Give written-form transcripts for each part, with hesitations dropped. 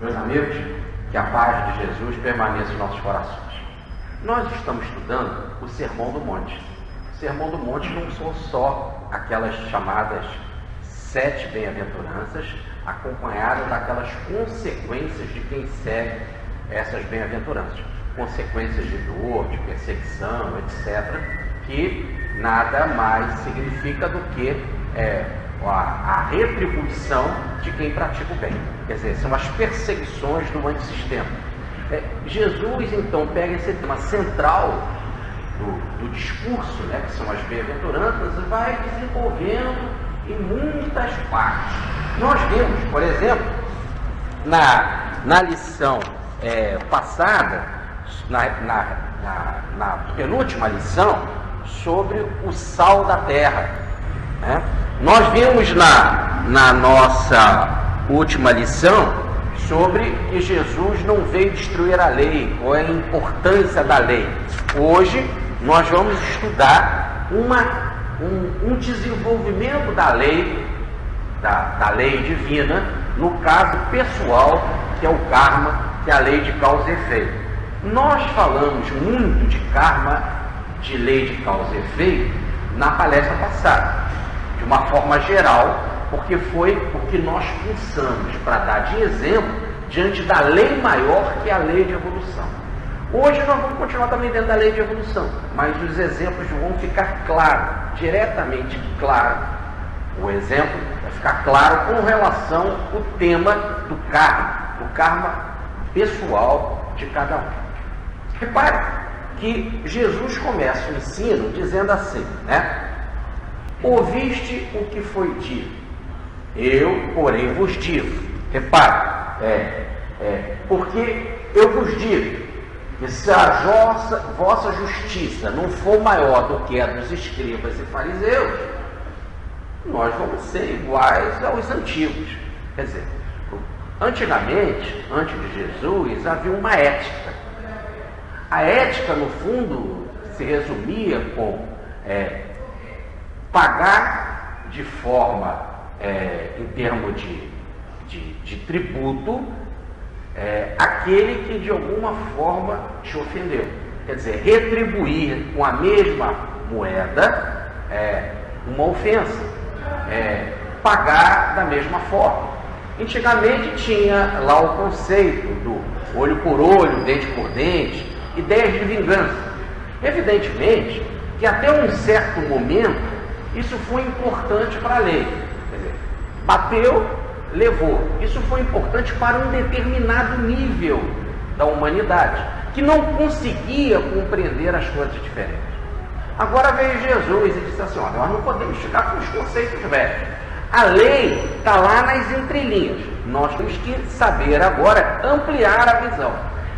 Meus amigos, que a paz de Jesus permaneça em nossos corações. Nós estamos estudando o Sermão do Monte. O Sermão do Monte não são só aquelas chamadas 7 bem-aventuranças, acompanhadas daquelas consequências de quem segue essas bem-aventuranças. Consequências de dor, de perseguição, etc., que nada mais significa do que a retribuição de quem pratica o bem. Quer dizer, são as perseguições do antissistema. Jesus, então, pega esse tema central do discurso, que são as bem-aventuranças, e vai desenvolvendo em muitas partes. Nós vimos, por exemplo, na lição passada, na penúltima lição, sobre o sal da terra. Nós vimos na nossa última lição sobre que Jesus não veio destruir a lei, qual é a importância da lei. Hoje nós vamos estudar um desenvolvimento da lei, da lei divina, no caso pessoal, que é o karma, que é a lei de causa e efeito. Nós falamos muito de karma, de lei de causa e efeito, na palestra passada, de uma forma geral, porque foi o que nós pensamos para dar de exemplo diante da lei maior, que é a lei de evolução. Hoje nós vamos continuar também dentro da lei de evolução, mas os exemplos vão ficar claros, diretamente claro. O exemplo vai ficar claro com relação ao tema do karma pessoal de cada um. Repare que Jesus começa o ensino dizendo assim, ouviste o que foi dito, eu, porém, vos digo. Repare, porque eu vos digo que se a vossa justiça não for maior do que a dos escribas e fariseus, nós vamos ser iguais aos antigos. Quer dizer, antigamente, antes de Jesus, havia uma ética. A ética, no fundo, se resumia com pagar de forma, em termos de tributo, aquele que de alguma forma te ofendeu. Quer dizer, retribuir com a mesma moeda uma ofensa, pagar da mesma forma. Antigamente tinha lá o conceito do olho por olho, dente por dente, ideias de vingança. Evidentemente que até um certo momento isso foi importante para a lei. Quer dizer, bateu, levou. Isso foi importante para um determinado nível da humanidade, que não conseguia compreender as coisas diferentes. Agora veio Jesus e disse assim, olha, nós não podemos ficar com os conceitos velhos. A lei está lá nas entrelinhas. Nós temos que saber agora ampliar a visão.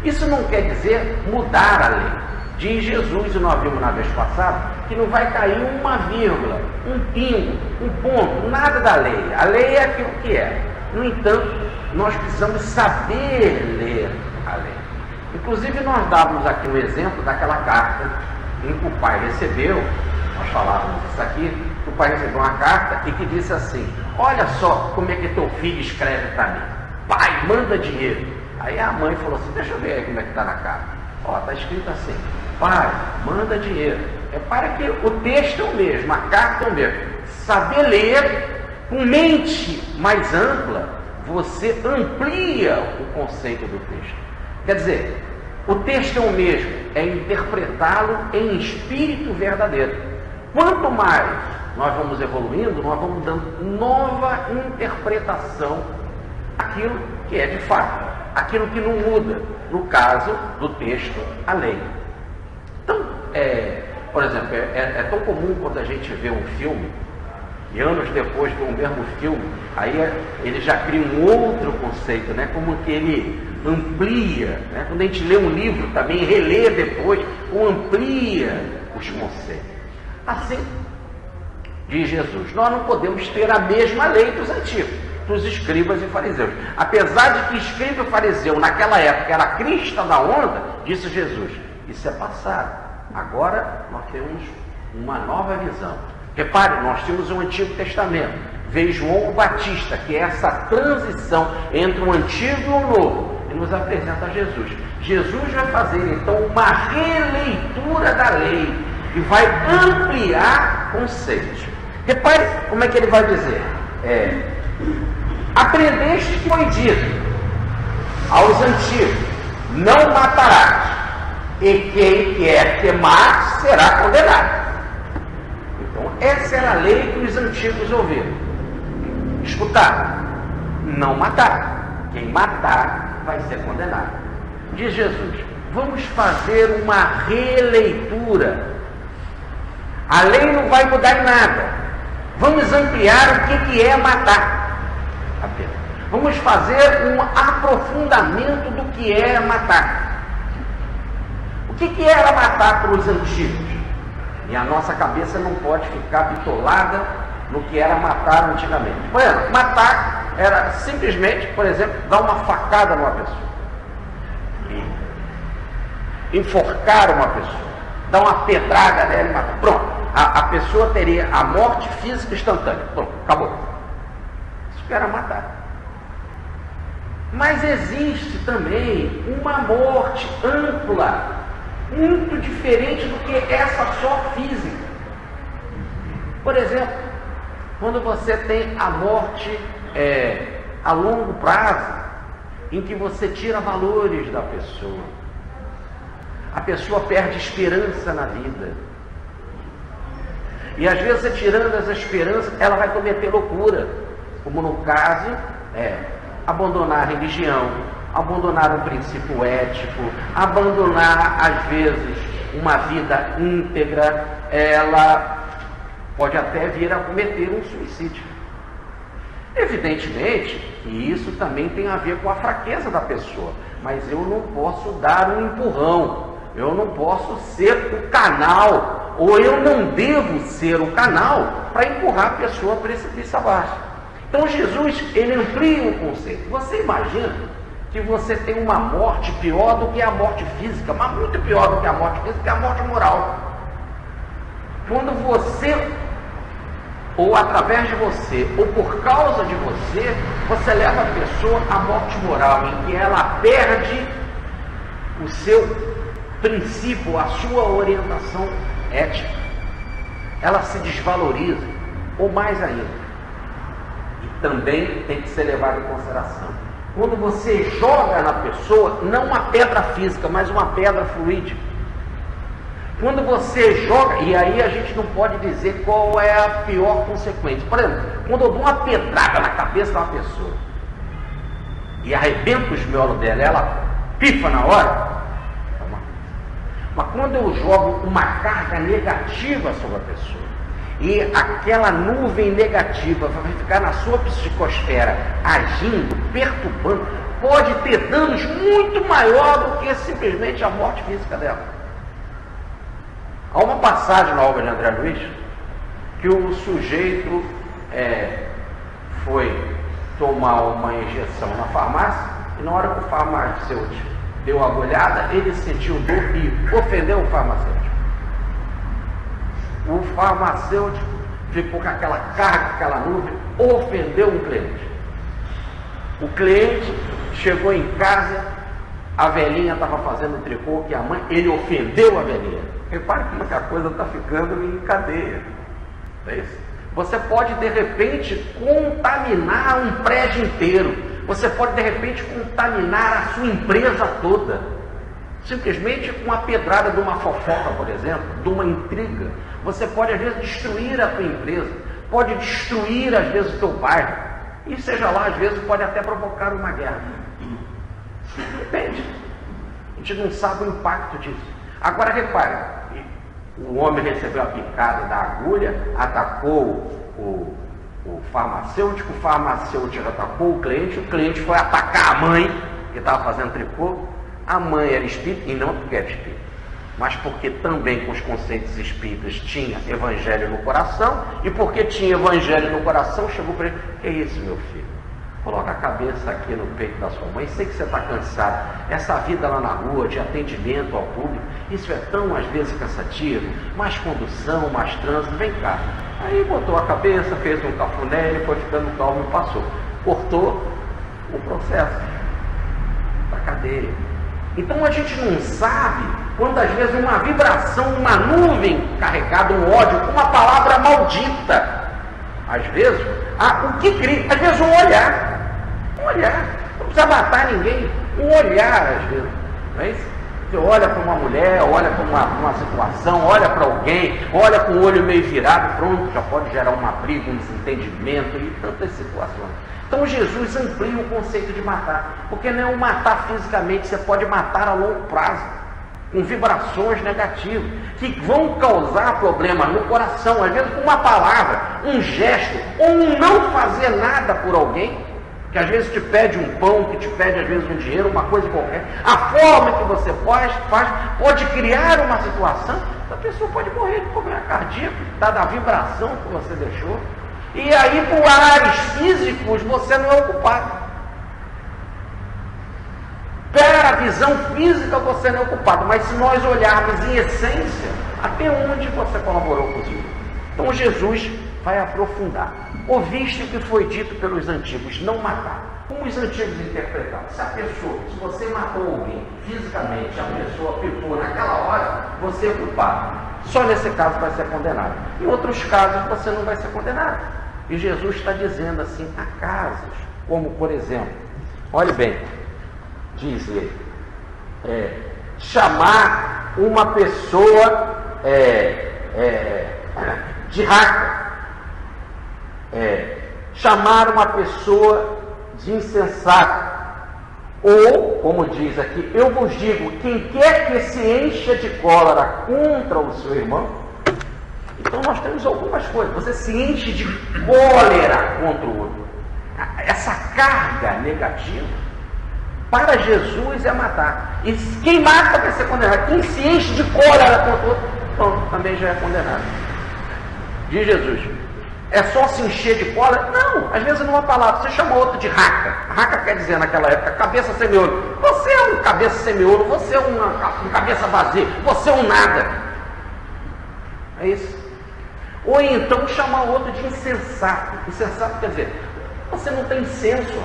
Isso não quer dizer mudar a lei. Diz Jesus, e nós vimos na vez passada, que não vai cair uma vírgula, um pingo, um ponto, nada da lei. A lei é aquilo que é. No entanto, nós precisamos saber ler a lei. Inclusive, nós dávamos aqui um exemplo daquela carta em que o pai recebeu, nós falávamos isso aqui, que o pai recebeu uma carta e que disse assim, olha só como é que teu filho escreve para mim. Pai, manda dinheiro. Aí a mãe falou assim, deixa eu ver aí como é que está na carta. Está escrito assim, pai, manda dinheiro. Repara que o texto é o mesmo, a carta é o mesmo. Saber ler, com mente mais ampla, você amplia o conceito do texto. Quer dizer, o texto é o mesmo, é interpretá-lo em espírito verdadeiro. Quanto mais nós vamos evoluindo, nós vamos dando nova interpretação àquilo que é de fato, aquilo que não muda, no caso do texto, a lei. Então, por exemplo, é tão comum quando a gente vê um filme, e anos depois do mesmo filme, aí ele já cria um outro conceito, como que ele amplia, quando a gente lê um livro, também relê depois, ou amplia os conceitos. Assim, diz Jesus, nós não podemos ter a mesma lei dos antigos, dos escribas e fariseus. Apesar de que escriba e fariseu naquela época era a crista da onda, disse Jesus, isso é passado. Agora nós temos uma nova visão. Repare, nós tínhamos o Antigo Testamento, vê João Batista, que é essa transição entre o antigo e o novo, e nos apresenta Jesus. Jesus vai fazer então uma releitura da lei e vai ampliar conceitos. Repare como é que ele vai dizer: aprendeste que foi dito aos antigos: não matarás, e quem quer que mate será condenado. Então essa era a lei que os antigos ouviram, escutaram: não matar, quem matar vai ser condenado. Diz Jesus: vamos fazer uma releitura. A lei não vai mudar em nada. Vamos ampliar o que é matar. Vamos fazer um aprofundamento do que é matar. O que era matar para os antigos? E a nossa cabeça não pode ficar bitolada no que era matar antigamente. Por exemplo, matar era simplesmente, por exemplo, dar uma facada numa pessoa, enforcar uma pessoa, dar uma pedrada nela e matar. Pronto. A pessoa teria a morte física instantânea. Pronto, acabou. Isso que era matar. Mas existe também uma morte ampla, muito diferente do que essa só física. Por exemplo, quando você tem a morte a longo prazo, em que você tira valores da pessoa, a pessoa perde esperança na vida. E às vezes, tirando essa esperança, ela vai cometer loucura, como no caso, abandonar a religião, abandonar um princípio ético, abandonar, às vezes, uma vida íntegra. Ela pode até vir a cometer um suicídio. Evidentemente que isso também tem a ver com a fraqueza da pessoa, mas eu não posso dar um empurrão, eu não posso ser o canal, ou eu não devo ser o canal para empurrar a pessoa para esse precipício abaixo. Então Jesus, ele amplia o conceito. Você imagina que você tem uma morte pior do que a morte física, mas muito pior do que a morte física, que é a morte moral. Quando você, ou através de você, ou por causa de você, você leva a pessoa à morte moral, em que ela perde o seu princípio, a sua orientação ética. Ela se desvaloriza, ou mais ainda. E também tem que ser levado em consideração: quando você joga na pessoa, não uma pedra física, mas uma pedra fluídica. Quando você joga, e aí a gente não pode dizer qual é a pior consequência. Por exemplo, quando eu dou uma pedrada na cabeça de uma pessoa e arrebento os miolos dela, ela pifa na hora. Mas quando eu jogo uma carga negativa sobre a pessoa, e aquela nuvem negativa vai ficar na sua psicosfera, agindo, perturbando, pode ter danos muito maior do que simplesmente a morte física dela. Há uma passagem na obra de André Luiz, que o sujeito foi tomar uma injeção na farmácia, e na hora que o farmacêutico deu uma agulhada, ele sentiu dor e ofendeu o farmacêutico. O farmacêutico ficou com aquela carga, aquela nuvem, ofendeu o cliente. O cliente chegou em casa, a velhinha estava fazendo tricô, que a mãe, ele ofendeu a velhinha. Repare como é que a coisa está ficando em cadeia. É isso? Você pode, de repente, contaminar um prédio inteiro. Você pode, de repente, contaminar a sua empresa toda. Simplesmente com uma pedrada de uma fofoca, por exemplo, de uma intriga. Você pode, às vezes, destruir a tua empresa. Pode destruir, às vezes, o teu bairro. E, seja lá, às vezes, pode até provocar uma guerra. Depende. A gente não sabe o impacto disso. Agora, repare. O homem recebeu a picada da agulha, atacou o farmacêutico atacou o cliente foi atacar a mãe, que estava fazendo tricô. A mãe era espírita, e não porque era espírita, mas porque também com os conceitos espíritas tinha evangelho no coração, e porque tinha evangelho no coração, chegou para ele: que é isso, meu filho? Coloca a cabeça aqui no peito da sua mãe, sei que você está cansado. Essa vida lá na rua, de atendimento ao público, isso é tão, às vezes, cansativo. Mais condução, mais trânsito, vem cá. Aí botou a cabeça, fez um cafuné, ele foi ficando calmo e passou. Cortou o processo da cadeia. Então a gente não sabe quando às vezes uma vibração, uma nuvem carregada, um ódio, uma palavra maldita, às vezes, o que cria, às vezes um olhar, não precisa matar ninguém, um olhar às vezes, não é isso? Você olha para uma mulher, olha para uma situação, olha para alguém, olha com o olho meio virado, pronto, já pode gerar uma briga, um desentendimento e tantas situações. Então Jesus amplia o conceito de matar, porque não é o matar fisicamente, você pode matar a longo prazo, com vibrações negativas, que vão causar problemas no coração, às vezes com uma palavra, um gesto, ou um não fazer nada por alguém, que às vezes te pede um pão, que te pede às vezes um dinheiro, uma coisa qualquer. A forma que você faz pode criar uma situação, a pessoa pode morrer de problema cardíaco, dada a vibração que você deixou. E aí, por ares físicos, você não é o culpado. Pela visão física, você não é o culpado. Mas se nós olharmos em essência, até onde você colaborou com isso? Então Jesus vai aprofundar. Ouviste o que foi dito pelos antigos, não matar. Como os antigos interpretavam? Se a pessoa, se você matou alguém fisicamente, a pessoa picou naquela hora, você é culpado. Só nesse caso vai ser condenado. Em outros casos você não vai ser condenado. E Jesus está dizendo assim, há casos, como por exemplo, olhe bem, diz ele, chamar uma pessoa de raca, chamar uma pessoa de insensato, ou, como diz aqui, eu vos digo, quem quer que se encha de cólera contra o seu irmão. Então nós temos algumas coisas, você se enche de cólera contra o outro, essa carga negativa para Jesus é matar, e quem mata vai ser condenado. Quem se enche de cólera contra o outro, pronto, também já é condenado. Diz Jesus, é só se encher de cólera? Não, às vezes numa palavra, você chama outro de raca. Raca quer dizer naquela época, cabeça sem miolo. Você é um cabeça sem miolo, você é um cabeça vazia, você é um nada. É isso. Ou então chamar outro de insensato. Insensato quer dizer, você não tem senso,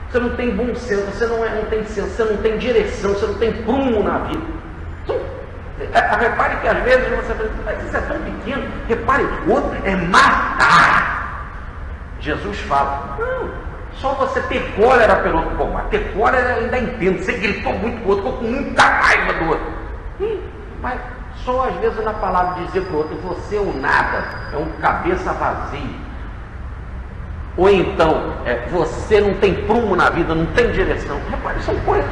você não tem bom senso, você não tem senso, você não tem direção, você não tem prumo na vida. Então, repare que às vezes você fala, mas isso é tão pequeno. Repare, o outro é matar. Jesus fala, não, só você ter cólera pelo outro. Bom, mas ter cólera eu ainda entendo, você gritou muito com o outro, ficou com muita raiva do outro. Mas só às vezes na palavra dizer para o outro, você é um nada, é um cabeça vazia. Ou então, você não tem prumo na vida, não tem direção. Repare, são coisas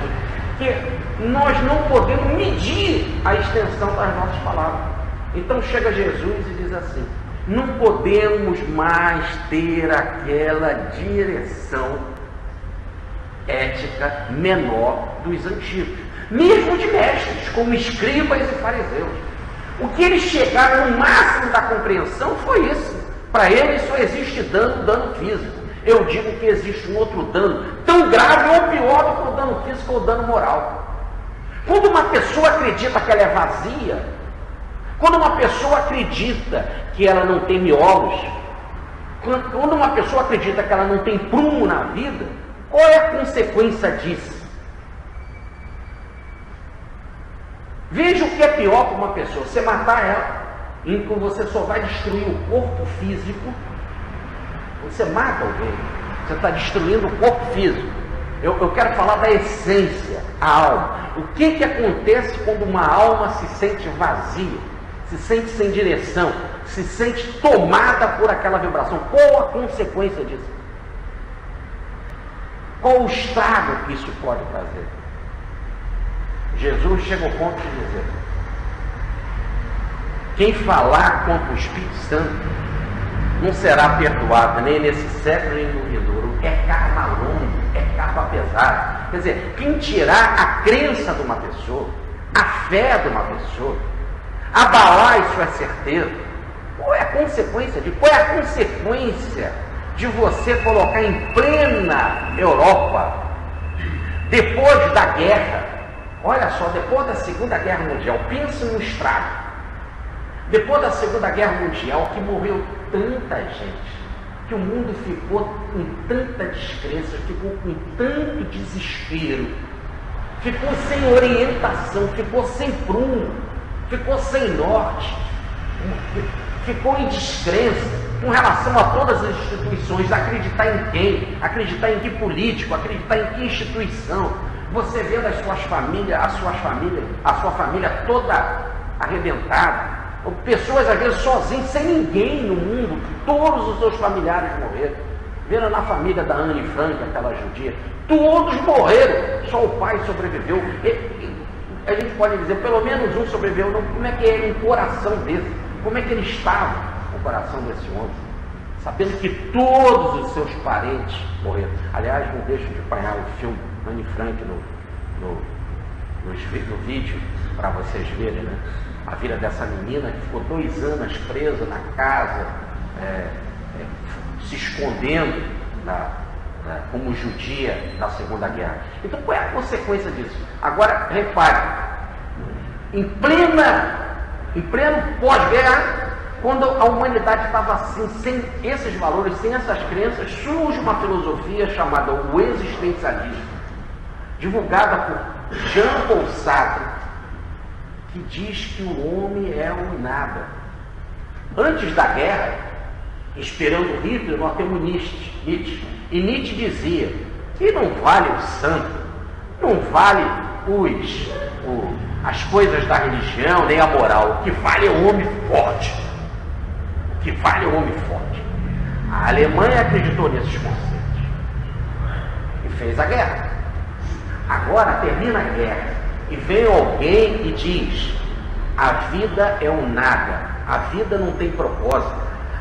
que nós não podemos medir a extensão das nossas palavras. Então chega Jesus e diz assim, não podemos mais ter aquela direção ética menor dos antigos, mesmo de mestres, como escribas e fariseus. O que eles chegaram no máximo da compreensão foi isso. Para eles só existe dano físico. Eu digo que existe um outro dano, tão grave ou pior do que o dano físico ou o dano moral. Quando uma pessoa acredita que ela é vazia, quando uma pessoa acredita que ela não tem miolos, quando uma pessoa acredita que ela não tem prumo na vida, qual é a consequência disso? Veja o que é pior para uma pessoa, você matar ela, em que você só vai destruir o corpo físico. Você mata alguém, você está destruindo o corpo físico. Eu quero falar da essência, a alma. O que acontece quando uma alma se sente vazia, se sente sem direção, se sente tomada por aquela vibração? Qual a consequência disso? Qual o estrago que isso pode trazer? Jesus chega ao ponto de dizer, quem falar contra o Espírito Santo não será perdoado nem nesse século nem no vindouro. É karma longo, é karma pesado. Quer dizer, quem tirar a crença de uma pessoa, a fé de uma pessoa, abalar as suas certezas, qual é a consequência de? Qual é a consequência de você colocar em plena Europa, depois da guerra, olha só, depois da Segunda Guerra Mundial, pense no estrago. Depois da Segunda Guerra Mundial, que morreu tanta gente, que o mundo ficou com tanta descrença, ficou com tanto desespero, ficou sem orientação, ficou sem prumo, ficou sem norte, ficou em descrença com relação a todas as instituições, acreditar em quem, acreditar em que político, acreditar em que instituição. Você vendo a sua família toda arrebentada, pessoas às vezes sozinhas, sem ninguém no mundo, todos os seus familiares morreram. Vendo na família da Anne Frank, aquela judia, todos morreram, só o pai sobreviveu. A gente pode dizer, pelo menos um sobreviveu. Não, como é que é um coração desse? Como é que ele estava, o coração desse homem? Sabendo que todos os seus parentes morreram. Aliás, não deixo de apanhar o filme Anne Frank no vídeo, para vocês verem, né? A vida dessa menina que ficou 2 anos presa na casa, se escondendo como judia na Segunda Guerra. Então, qual é a consequência disso? Agora, repare, em pleno pós-guerra, quando a humanidade estava assim, sem esses valores, sem essas crenças, surge uma filosofia chamada o existencialismo, divulgada por Jean Paul Sartre, que diz que o homem é um nada. Antes da guerra, esperando Hitler, nós temos Nietzsche. E Nietzsche dizia que não vale o santo, não vale as coisas da religião, nem a moral. O que vale é o homem forte. O que vale é o homem forte. A Alemanha acreditou nesses conceitos e fez a guerra. Agora termina a guerra e vem alguém e diz: a vida é um nada, a vida não tem propósito.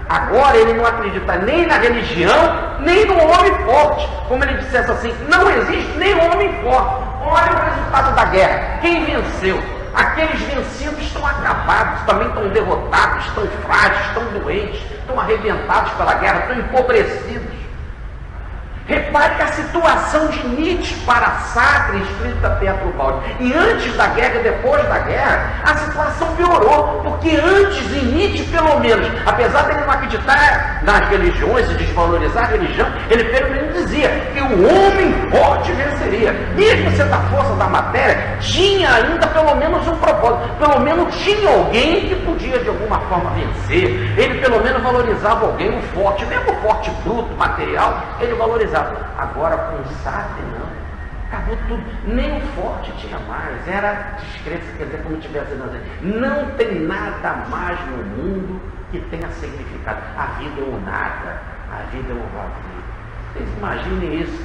Agora ele não acredita nem na religião, nem no homem forte. Como ele dissesse assim, não existe nem homem forte. Olha o resultado da guerra. Quem venceu? Aqueles vencidos estão acabados, também estão derrotados, estão frágeis, estão doentes, estão arrebentados pela guerra, estão empobrecidos. Repare que a situação de Nietzsche para Sartre, escrita Pietro Baldi, e antes da guerra e depois da guerra, a situação piorou, porque antes em Nietzsche, pelo menos, apesar de ele não acreditar nas religiões e desvalorizar a religião, ele pelo menos dizia que o homem forte venceria. Mesmo sendo a força da matéria, tinha ainda pelo menos um propósito, pelo menos tinha alguém que podia de alguma forma vencer. Ele pelo menos valorizava alguém, o forte, mesmo o forte bruto, material, ele valorizava. Agora com o Sartre não, acabou tudo, nem o forte tinha mais, era descrença, quer dizer, como tivesse dizendo, não tem nada mais no mundo que tenha significado. A vida é um nada, a vida é um vazio. Vocês imaginem isso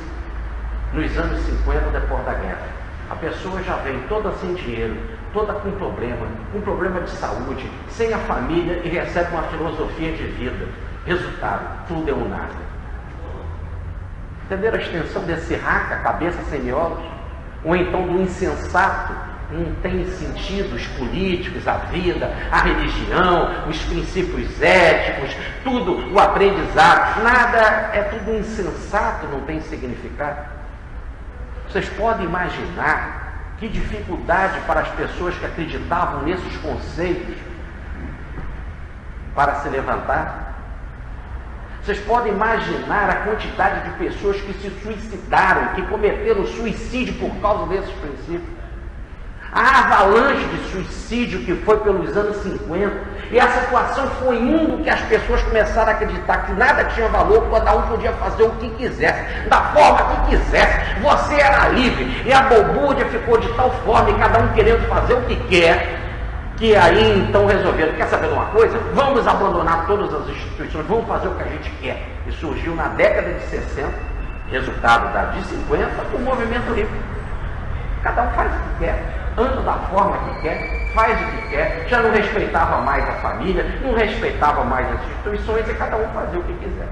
nos anos 50, depois da guerra. A pessoa já vem toda sem dinheiro, toda com problema de saúde, sem a família, e recebe uma filosofia de vida. Resultado, tudo é um nada. Entenderam a extensão desse raca, cabeça sem miolos? Ou então do insensato, não tem sentidos políticos, a vida, a religião, os princípios éticos, tudo, o aprendizado, nada, é tudo insensato, não tem significado. Vocês podem imaginar que dificuldade para as pessoas que acreditavam nesses conceitos para se levantar? Vocês podem imaginar a quantidade de pessoas que se suicidaram, que cometeram suicídio por causa desses princípios? A avalanche de suicídio que foi pelos anos 50, e a situação foi indo que as pessoas começaram a acreditar que nada tinha valor, cada um podia fazer o que quisesse, da forma que quisesse, você era livre, e a balbúrdia ficou de tal forma, e cada um querendo fazer o que quer, que aí então resolveram, quer saber de uma coisa? Vamos abandonar todas as instituições, vamos fazer o que a gente quer. E surgiu na década de 60, resultado da de 50, o movimento livre. Cada um faz o que quer, anda da forma que quer, faz o que quer, já não respeitava mais a família, não respeitava mais as instituições, e cada um fazia o que quiser.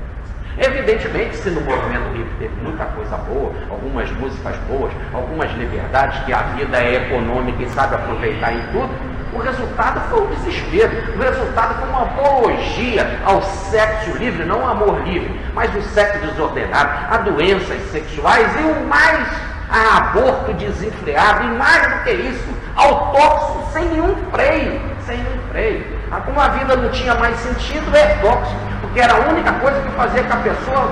Evidentemente, se no movimento livre teve muita coisa boa, algumas músicas boas, algumas liberdades, que a vida é econômica e sabe aproveitar em tudo, o resultado foi o desespero, o resultado foi uma apologia ao sexo livre, não ao amor livre, mas o sexo desordenado, a doenças sexuais e o mais, a aborto desenfreado, e mais do que isso, ao tóxico sem nenhum freio, sem nenhum freio. Como a vida não tinha mais sentido, é tóxico, porque era a única coisa que fazia que a pessoa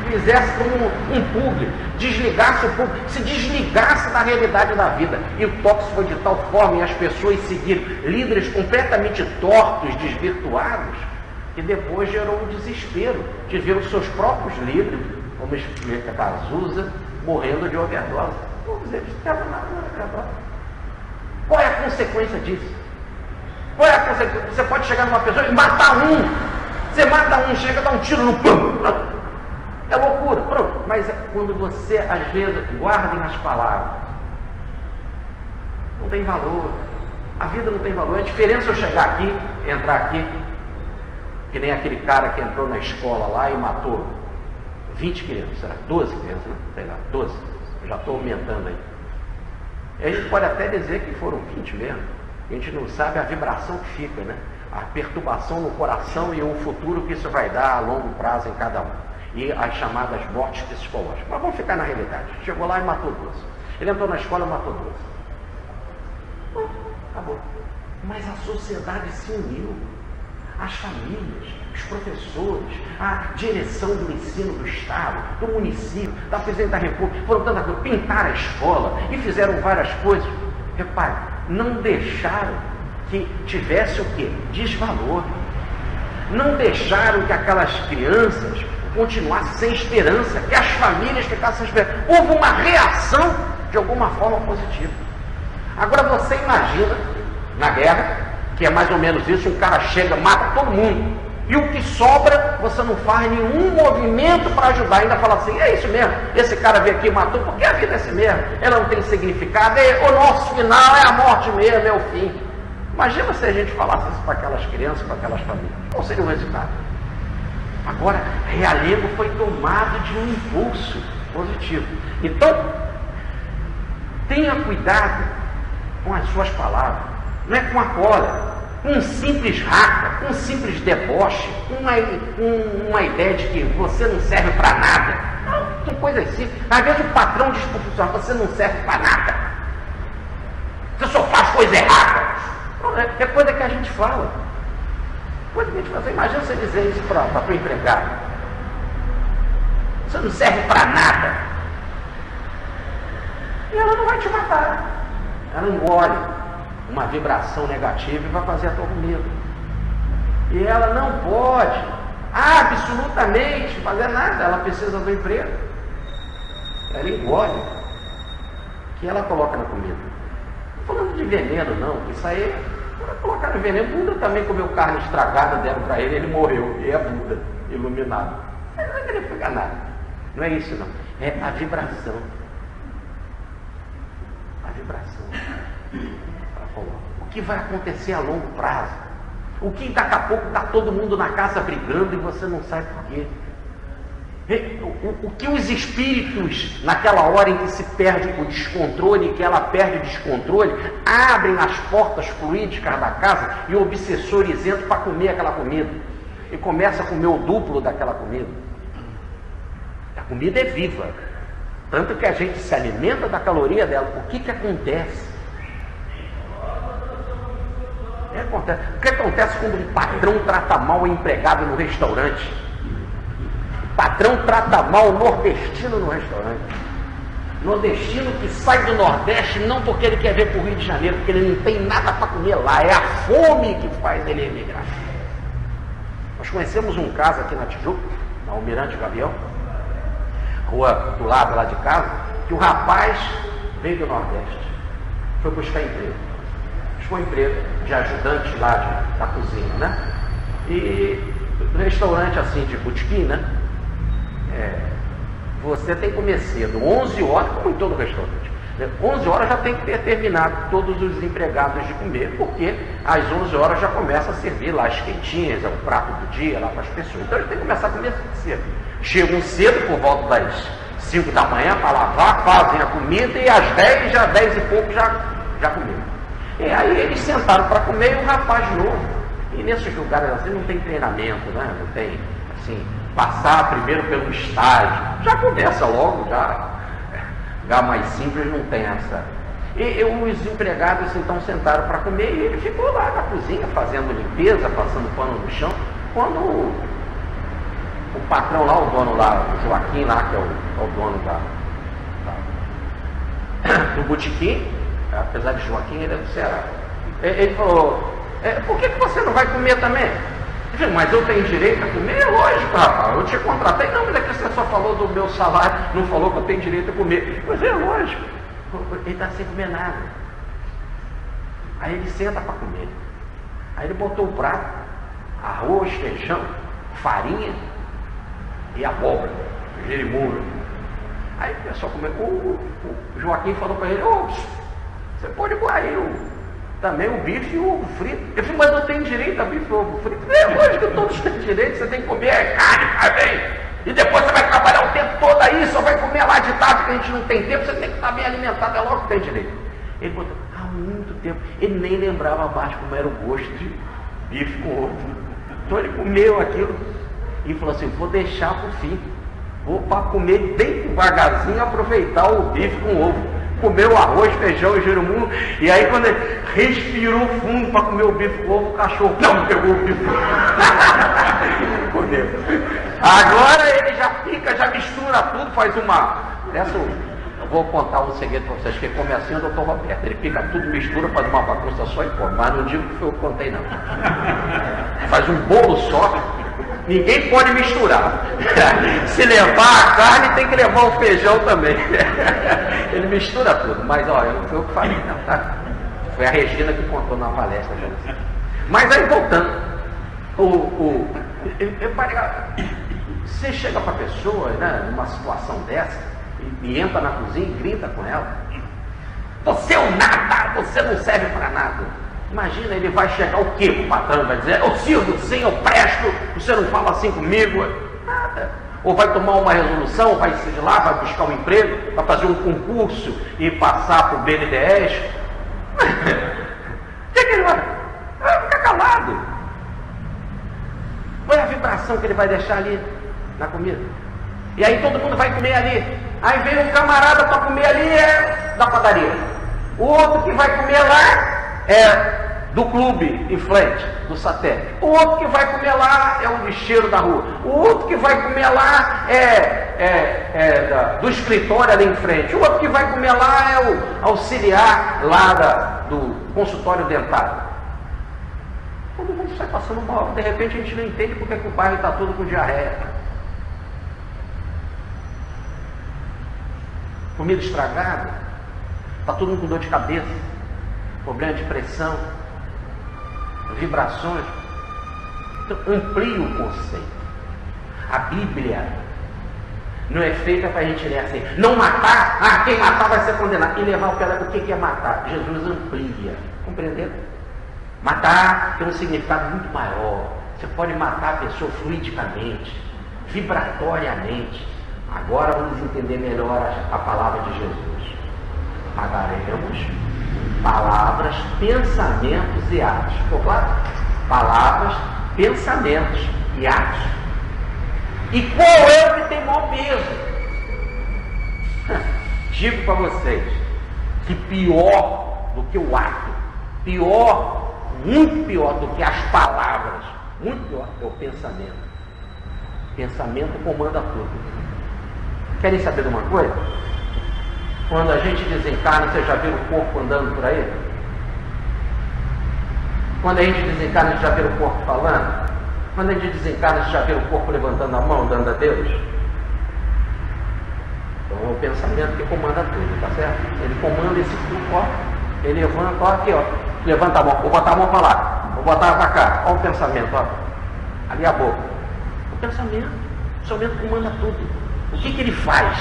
fizesse como um público, desligasse o público, se desligasse da realidade da vida. E o tóxico foi de tal forma, e as pessoas seguiram líderes completamente tortos, desvirtuados, que depois gerou um desespero de ver os seus próprios líderes, como explica Cazuza, morrendo de overdose. Todos eles estavam na overdose. Qual é a consequência disso? Qual é a consequência? Você pode chegar numa pessoa e matar um. Você mata um, chega, dá um tiro no pão. É loucura, pronto. Mas quando você, às vezes, guardem as palavras, não tem valor. A vida não tem valor. É a diferença eu chegar aqui, entrar aqui, que nem aquele cara que entrou na escola lá e matou 20 crianças, será? 12 crianças, né? Sei lá, 12. Eu já estou aumentando aí. A gente pode até dizer que foram 20 mesmo. A gente não sabe a vibração que fica, né? A perturbação no coração e o futuro que isso vai dar a longo prazo em cada um. E as chamadas mortes psicológicas. Mas vamos ficar na realidade. Chegou lá e matou 12. Ele entrou na escola e matou 12. Bom, acabou. Mas a sociedade se uniu. As famílias, os professores, a direção do ensino do Estado, do município, da Presidente da República, foram tanta coisa, pintaram a escola e fizeram várias coisas. Repare, não deixaram que tivesse o quê? Desvalor. Não deixaram que aquelas crianças continuassem sem esperança, que as famílias ficassem sem esperança. Houve uma reação de alguma forma positiva. Agora você imagina, na guerra, que é mais ou menos isso, um cara chega, mata todo mundo, e o que sobra, você não faz nenhum movimento para ajudar, ainda fala assim, é isso mesmo, esse cara veio aqui e matou, porque a vida é assim mesmo, ela não tem significado, o nosso final é a morte mesmo, é o fim. Imagina se a gente falasse isso para aquelas crianças, para aquelas famílias, qual seria o resultado? Agora, Realengo foi tomado de um impulso positivo. Então, tenha cuidado com as suas palavras. Não é com a cola, com um simples raca, com um simples deboche, uma ideia de que você não serve para nada. Não, são coisas simples. Às vezes o patrão diz para o funcionário, você não serve para nada. Você só faz coisa errada. É coisa que a gente fala. Coisa que a gente fala. Imagina você dizer isso para o empregado. Você não serve para nada. E ela não vai te matar. Ela engole uma vibração negativa e vai fazer a tua comida. E ela não pode absolutamente fazer nada. Ela precisa do emprego. Ela engole o que ela coloca na comida. Não estou falando de veneno, não. Isso aí, quando colocaram veneno, Buda também comeu carne estragada, deram para ele morreu. E é Buda, iluminado. Ele não vai querer pegar nada. Não é isso, não. É a vibração. A vibração. O que vai acontecer a longo prazo? O que daqui a pouco está todo mundo na casa brigando e você não sabe por quê? O que os espíritos, naquela hora em que se perde o descontrole, que ela perde o descontrole, abrem as portas fluídicas da casa e o obsessor isento para comer aquela comida. E começa a comer o duplo daquela comida. A comida é viva. Tanto que a gente se alimenta da caloria dela. O que acontece? O que acontece quando um patrão trata mal o empregado no restaurante? O patrão trata mal o nordestino no restaurante. Nordestino que sai do Nordeste não porque ele quer ver para o Rio de Janeiro, porque ele não tem nada para comer lá. É a fome que faz ele emigrar. Nós conhecemos um caso aqui na Tijuca, na Almirante Gavião, rua do lado lá de casa, que o rapaz veio do Nordeste, foi buscar emprego. Buscou emprego de ajudante lá da cozinha, né? E no restaurante assim de botequim, né? Você tem que comer cedo, 11 horas, como em todo restaurante. 11 horas já tem que ter terminado todos os empregados de comer, porque às 11 horas já começa a servir lá as quentinhas, o prato do dia lá para as pessoas. Então eles têm que começar a comer cedo. Chegam cedo por volta das 5 da manhã para lavar, fazem a comida e às 10, já 10 e pouco já comeram. E aí eles sentaram para comer e um rapaz novo. E nesses lugares assim não tem treinamento, né? Não tem, assim, passar primeiro pelo estágio. Já começa logo, já mais simples, não tem essa. E os empregados então sentaram para comer e ele ficou lá na cozinha fazendo limpeza, passando pano no chão, quando o patrão lá, o dono lá, o Joaquim lá, que é o dono do botequim, apesar de Joaquim, ele é do Ceará, ele falou, por que você não vai comer também? Eu falei, mas eu tenho direito a comer? É lógico, rapaz, eu te contratei. Não, mas é que você só falou do meu salário, não falou que eu tenho direito a comer. Mas é lógico, ele está sem comer nada. Aí ele senta para comer. Aí ele botou o prato, arroz, feijão, farinha e abóbora, jerimum. Aí o pessoal comeu. O Joaquim falou para ele, você pode pôr aí também o bife e o ovo frito. Eu falei, mas eu tenho direito a bife e ovo frito? É lógico que todos têm direito, você tem que comer carne também. E depois você vai trabalhar o tempo todo aí, só vai comer lá de tarde, que a gente não tem tempo, você tem que estar bem alimentado, é logo que tem direito. Ele botou, há muito tempo, ele nem lembrava mais como era o gosto de bife com ovo. Então ele comeu aquilo e falou assim, vou deixar para o fim. Vou para comer bem devagarzinho, aproveitar o bife com ovo. Comeu arroz, feijão e jerimum, e aí quando ele respirou fundo para comer o bife com ovo, o cachorro não pegou o bife. Comeu. Agora ele já mistura tudo, faz uma. Eu vou contar um segredo para vocês, que come assim o doutor Roberto. Ele pica tudo, mistura, faz uma bagunça só e come. Mas não digo que foi eu que contei, não. Faz um bolo só. Ninguém pode misturar. Se levar a carne, tem que levar o feijão também. Ele mistura tudo. Mas, olha, não foi eu que falei, não, tá? Foi a Regina que contou na palestra. Mas aí, voltando. Você chega para a pessoa, né, numa situação dessa, e entra na cozinha e grita com ela. Você é um nada, você não serve para nada. Imagina, ele vai chegar o quê? O patrão vai dizer, eu sirvo sim, eu presto, você não fala assim comigo. Nada. Ou vai tomar uma resolução, vai se lá, vai buscar um emprego, vai fazer um concurso e passar para o BNDES. O que ele vai? Vai ficar calado. Olha a vibração que ele vai deixar ali na comida. E aí todo mundo vai comer ali. Aí vem um camarada para comer ali, da padaria. O outro que vai comer lá é do clube em frente, do satélite. O outro que vai comer lá é o lixeiro da rua. O outro que vai comer lá do escritório ali em frente. O outro que vai comer lá é o auxiliar lá do consultório dentário. Todo mundo sai passando mal. De repente a gente não entende porque que o bairro está todo com diarreia. Comida estragada. Está todo mundo com dor de cabeça. Problema de pressão, vibrações. Então, amplie o conceito. A Bíblia não é feita para a gente ler assim, não matar, quem matar vai ser condenado. E levar o pé, o que é matar? Jesus amplia, compreenderam? Matar tem um significado muito maior. Você pode matar a pessoa fluidicamente, vibratoriamente. Agora vamos entender melhor a palavra de Jesus. Pagaremos palavras, pensamentos e atos. Ficou claro? Palavras, pensamentos e atos. E qual é o que tem maior peso? Digo para vocês que pior do que o ato, pior, muito pior do que as palavras, muito pior é o pensamento. Pensamento comanda tudo. Querem saber de uma coisa? Quando a gente desencarna, você já viu o corpo andando por aí? Quando a gente desencarna, você já viu o corpo falando? Quando a gente desencarna, você já viu o corpo levantando a mão, dando a Deus? Então é o pensamento que comanda tudo, tá certo? Ele comanda esse corpo, ó. Ele levanta, ó, aqui, ó. Levanta a mão, vou botar a mão para lá, vou botar para cá. Olha o pensamento, ó. Ali a boca. O pensamento comanda tudo. O que ele faz?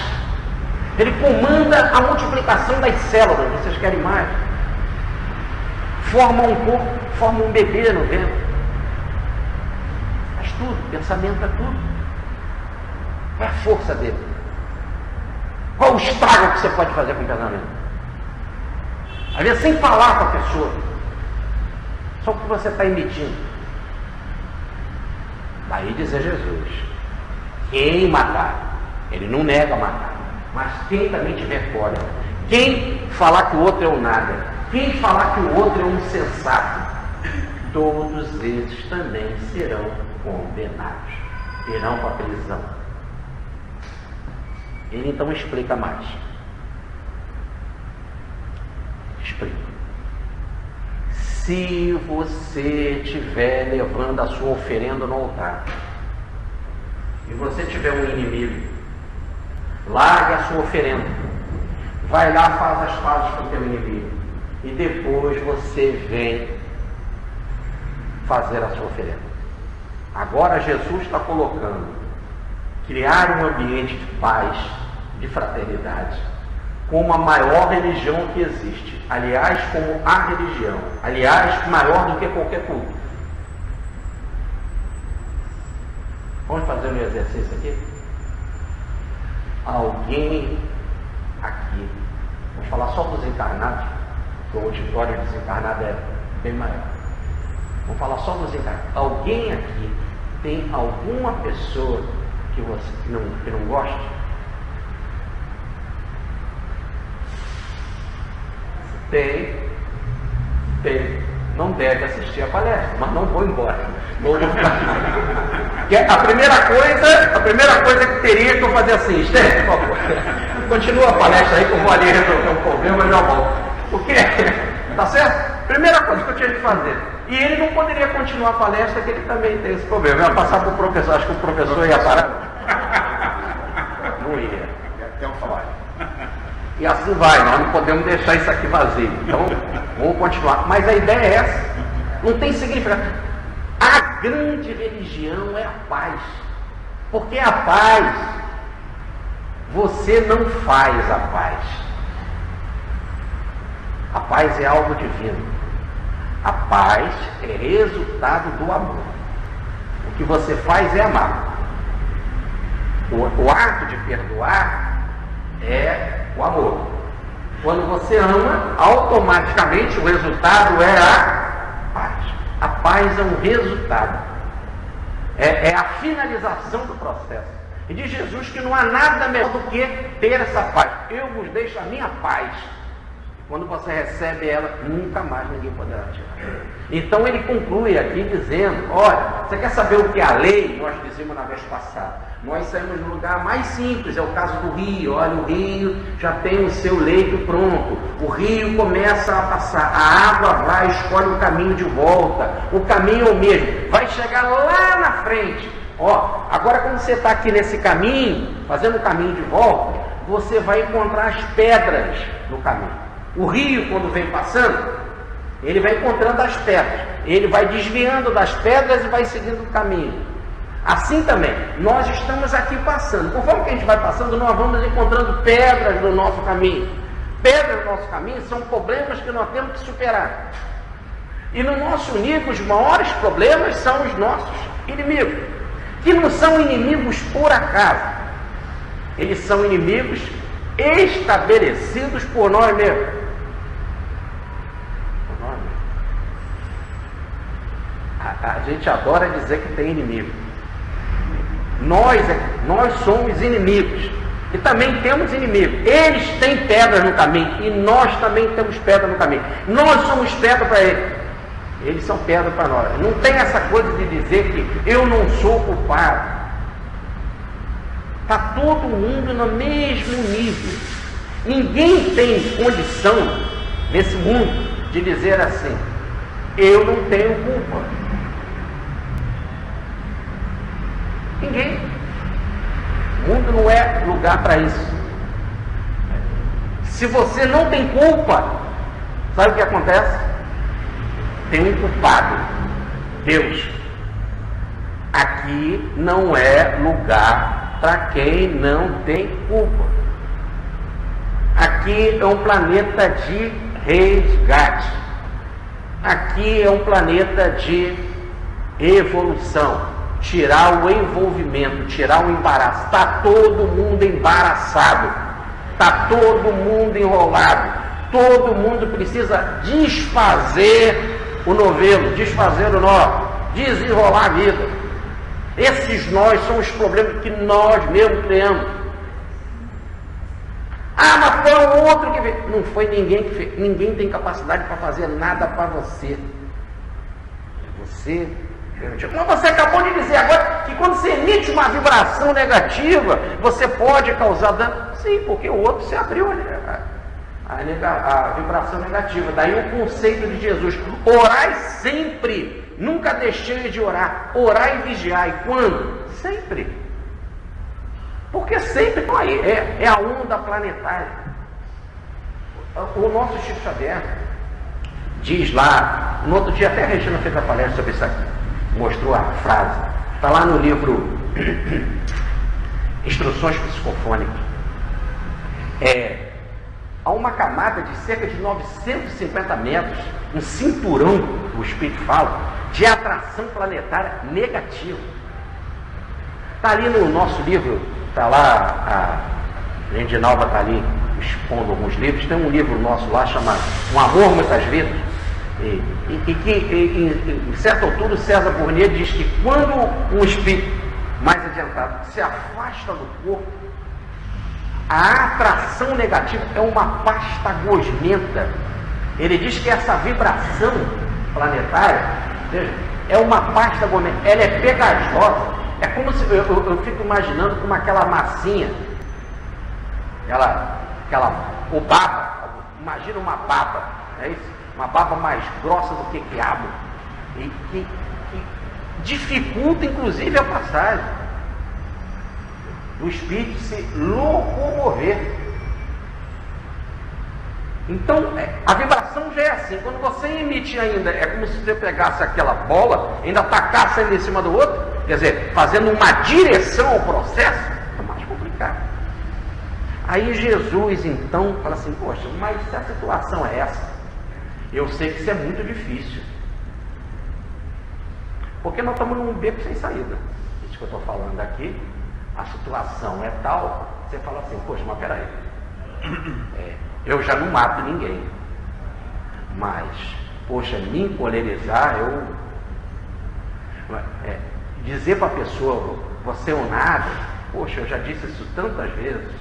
Ele comanda a multiplicação das células. Vocês querem mais? Forma um corpo, forma um bebê no ventre. Faz tudo, pensamento é tudo. Qual é a força dele? Qual o estrago que você pode fazer com o pensamento? Às vezes sem falar com a pessoa, só o que você está emitindo. Daí dizer Jesus, quem matar, ele não nega matar. Mas quem também tiver fora, quem falar que o outro é um nada, quem falar que o outro é um insensato, todos esses também serão condenados, irão para a prisão. Ele então explica mais. Explica. Se você estiver levando a sua oferenda no altar, e você tiver um inimigo, largue a sua oferenda, vai lá, faz as pazes com o teu inimigo, e depois você vem fazer a sua oferenda. Agora Jesus está colocando, criar um ambiente de paz, de fraternidade, como a maior religião que existe. Aliás, como a religião. Aliás, maior do que qualquer culto. Vamos fazer um exercício aqui? Alguém aqui, vamos falar só dos encarnados, porque o auditório desencarnado é bem maior. Vamos falar só dos encarnados. Alguém aqui tem alguma pessoa que não gosta? Tem. Não deve assistir a palestra, mas não vou embora. A primeira coisa que teria que eu fazer assim, Esther, por favor, continua a palestra aí que eu vou ali resolver um problema e já volto. O quê? Tá certo? Primeira coisa que eu tinha que fazer. E ele não poderia continuar a palestra, porque ele também tem esse problema. Eu ia passar para o professor, acho que o professor ia parar. Não ia. Até o salário. E assim vai, nós não podemos deixar isso aqui vazio. Então, vamos continuar. Mas a ideia é essa. Não tem significado. A grande religião é a paz. Porque a paz, você não faz a paz. A paz é algo divino. A paz é resultado do amor. O que você faz é amar. O ato de perdoar é o amor. Quando você ama, automaticamente o resultado é a paz. A paz é um resultado. É a finalização do processo. E diz Jesus que não há nada melhor do que ter essa paz. Eu vos deixo a minha paz. Quando você recebe ela, nunca mais ninguém poderá tirar. Então ele conclui aqui dizendo, olha, você quer saber o que é a lei? Nós dizemos na vez passada. Nós saímos no lugar mais simples, é o caso do rio. Olha, o rio já tem o seu leito pronto. O rio começa a passar, a água vai, escolhe o caminho de volta. O caminho é o mesmo, vai chegar lá na frente. Ó, agora quando você está aqui nesse caminho, fazendo o caminho de volta, você vai encontrar as pedras no caminho. O rio, quando vem passando, ele vai encontrando as pedras. Ele vai desviando das pedras e vai seguindo o caminho. Assim também, nós estamos aqui passando. Conforme que a gente vai passando, nós vamos encontrando pedras no nosso caminho. Pedras no nosso caminho são problemas que nós temos que superar. E no nosso nível, os maiores problemas são os nossos inimigos. Que não são inimigos por acaso. Eles são inimigos estabelecidos por nós mesmos. A gente adora dizer que tem inimigo. Nós somos inimigos. E também temos inimigos. Eles têm pedras no caminho. E nós também temos pedra no caminho. Nós somos pedra para eles. Eles são pedra para nós. Não tem essa coisa de dizer que eu não sou culpado. Está todo mundo no mesmo nível. Ninguém tem condição nesse mundo de dizer assim, eu não tenho culpa. Ninguém. O mundo não é lugar para isso. Se você não tem culpa, sabe o que acontece? Tem um culpado, Deus. Aqui não é lugar para quem não tem culpa. Aqui é um planeta de resgate. Aqui é um planeta de evolução. Tirar o envolvimento, tirar o embaraço. Está todo mundo embaraçado. Está todo mundo enrolado. Todo mundo precisa desfazer o novelo, desfazer o nó, desenrolar a vida. Esses nós são os problemas que nós mesmos criamos. Ah, mas foi o outro que fez. Não foi ninguém que fez. Ninguém tem capacidade para fazer nada para você. Você permitiu. Mas você acabou de dizer agora que quando você emite uma vibração negativa, você pode causar dano. Sim, porque o outro se abriu a vibração negativa. Daí o conceito de Jesus: orai sempre, nunca deixei de orar. Orai e vigiai. Quando? Sempre. Porque sempre estão aí, é a onda planetária. O nosso Chico Xavier diz lá, no outro dia até a Regina fez a palestra sobre isso aqui, mostrou a frase, está lá no livro Instruções Psicofônicas. Há uma camada de cerca de 950 metros, um cinturão, o Espírito fala, de atração planetária negativa. Está ali no nosso livro, está lá, a Lindinalva está ali expondo alguns livros. Tem um livro nosso lá chamado Um Amor Muitas Vidas, e que em certa altura o César Bournier diz que quando um espírito mais adiantado se afasta do corpo, a atração negativa é uma pasta gosmenta. Ele diz que essa vibração planetária, veja, é uma pasta gosmenta, ela é pegajosa. É como se, eu fico imaginando como aquela massinha, o baba, imagina uma baba, é isso? Uma baba mais grossa do que quiabo, e que dificulta inclusive a passagem do espírito se locomover. Então, a vibração já é assim. Quando você emite ainda, é como se você pegasse aquela bola, ainda tacasse ainda em cima do outro, quer dizer, fazendo uma direção ao processo, é mais complicado. Aí Jesus, então, fala assim: poxa, mas se a situação é essa, eu sei que isso é muito difícil. Porque nós estamos num beco sem saída. Isso que eu estou falando aqui, a situação é tal, você fala assim: poxa, mas peraí. Eu já não mato ninguém, mas, poxa, me encolerizar, dizer para a pessoa, você é um nada, poxa, eu já disse isso tantas vezes.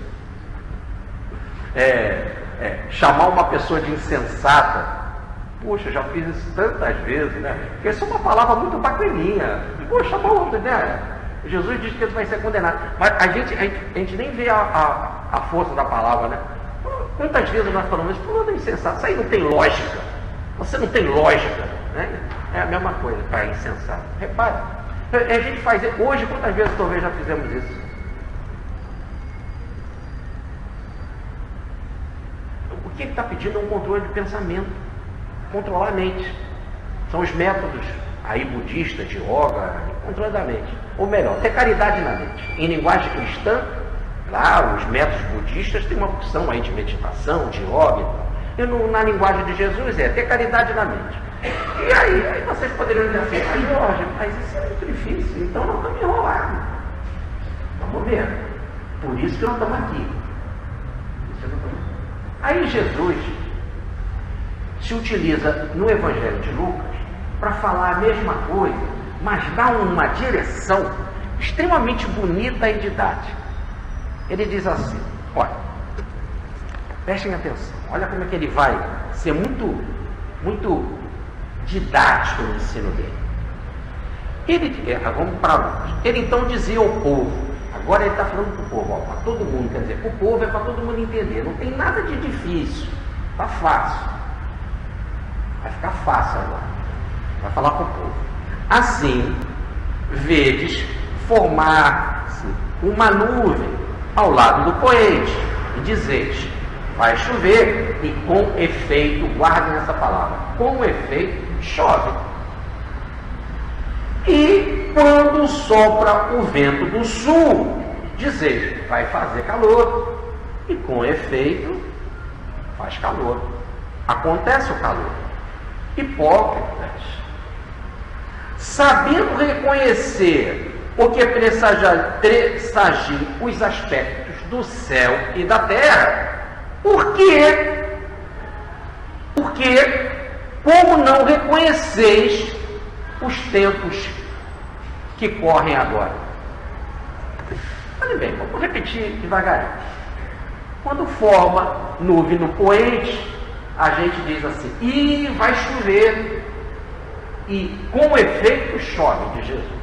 Chamar uma pessoa de insensata, poxa, eu já fiz isso tantas vezes, né? Porque isso é uma palavra muito bacaninha. Poxa, bom, né? Jesus diz que ele vai ser condenado, mas a gente nem vê a força da palavra, né? Quantas vezes nós falamos isso? Fulano é insensato, isso aí não tem lógica. Você não tem lógica, né? É a mesma coisa para insensato. Repare, a gente faz isso. Hoje, quantas vezes talvez já fizemos isso? O que ele está pedindo é um controle de pensamento, controlar a mente. São os métodos aí budistas, de yoga, controle da mente. Ou melhor, ter caridade na mente. Em linguagem cristã, lá, os métodos budistas têm uma opção aí de meditação, de yoga e tal. E na linguagem de Jesus ter caridade na mente. E aí vocês poderiam dizer assim: mas Jorge, mas isso é muito difícil, então nós estamos enrolados. Vamos ver. Por isso que nós estamos aqui. Aí Jesus se utiliza no Evangelho de Lucas para falar a mesma coisa, mas dá uma direção extremamente bonita e didática. Ele diz assim: olha, prestem atenção, olha como é que ele vai ser muito, muito didático no ensino dele. Vamos para Lucas. Ele então dizia ao povo, agora ele está falando para o povo, para todo mundo, quer dizer, o povo é para todo mundo entender, não tem nada de difícil, está fácil, vai ficar fácil agora, vai falar para o povo. Assim, vedes formar-se uma nuvem ao lado do poente, e dizeis: vai chover, e com efeito, guardem essa palavra, com efeito chove. E quando sopra o vento do sul, dizeis: vai fazer calor, e com efeito faz calor. Acontece o calor. Hipócritas, sabendo reconhecer o que pressagia os aspectos do céu e da terra, porque como não reconheceis os tempos que correm agora? Olha bem, vamos repetir devagarinho. Quando forma nuvem no poente, a gente diz assim, e vai chover. E com efeito chove de Jesus.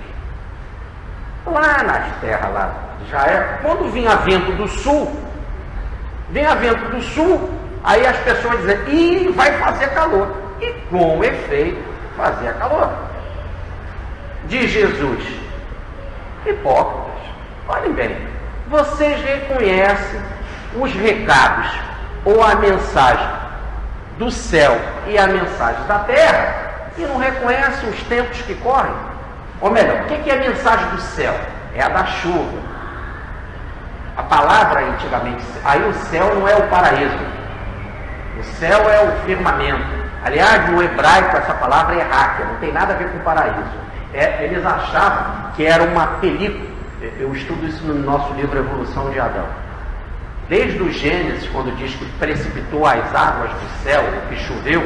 Lá nas terras lá de Israel, quando vinha vento do sul, aí as pessoas dizem, e vai fazer calor. E com efeito fazia calor. De Jesus, hipócritas, olhem bem, vocês reconhecem os recados ou a mensagem do céu e a mensagem da terra e não reconhecem os tempos que correm? Ou melhor, o que é a mensagem do céu? É a da chuva. A palavra antigamente, aí o céu não é o paraíso, o céu é o firmamento. Aliás, no hebraico essa palavra é ráquia, não tem nada a ver com paraíso. Eles achavam que era uma película. Eu estudo isso no nosso livro Evolução de Adão. Desde o Gênesis, quando diz que precipitou as águas do céu, o que choveu,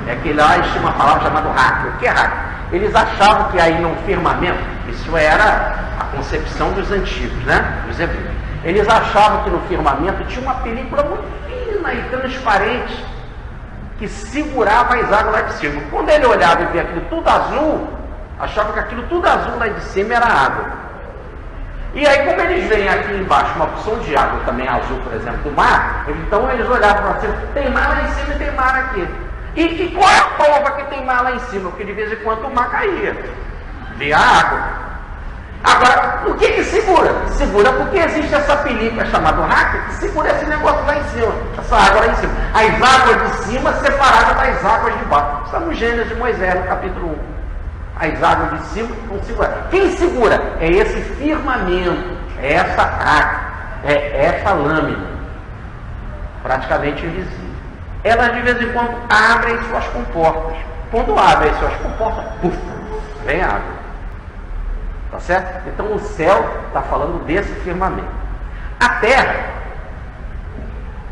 é que lá existe uma palavra chamada ráquia. O que é ráquia? Eles achavam que aí no firmamento, isso era a concepção dos antigos, né? Dos hebreus. Eles achavam que no firmamento tinha uma película muito fina e transparente que segurava as águas lá de cima. Quando ele olhava e via aquilo tudo azul, achava que aquilo tudo azul lá de cima era água. E aí, como eles veem aqui embaixo uma porção de água também azul, por exemplo, do mar, então eles olhavam para cima, tem mar lá em cima e tem mar aqui. E qual é a prova que tem mar lá em cima? Porque de vez em quando o mar caía, via água. Agora, o que segura? Segura porque existe essa película chamada ráquia que segura esse negócio lá em cima, essa água lá em cima. As águas de cima separadas das águas de baixo. Está no Gênesis de Moisés, no capítulo 1. As águas de cima vão segurar. Quem segura? É esse firmamento, é essa ráquia, é essa lâmina, praticamente invisível. Elas de vez em quando abrem suas comportas. Quando abrem suas comportas, puf, vem água. Tá certo? Então o céu está falando desse firmamento. A terra,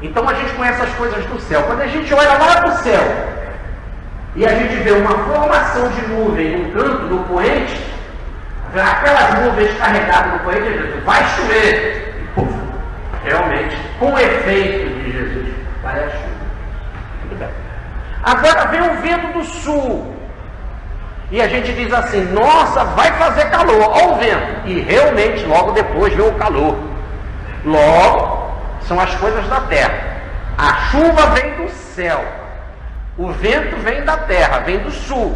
então a gente conhece as coisas do céu. Quando a gente olha lá para o céu e a gente vê uma formação de nuvem no canto do poente, aquelas nuvens carregadas no poente, a gente diz, vai chover. E, puf, realmente, com o efeito de Jesus, vai a chuva. Tudo bem. Agora vem o vento do sul. E a gente diz assim, nossa, vai fazer calor, olha o vento. E realmente, logo depois vem o calor. Logo, são as coisas da terra. A chuva vem do céu. O vento vem da terra, vem do sul.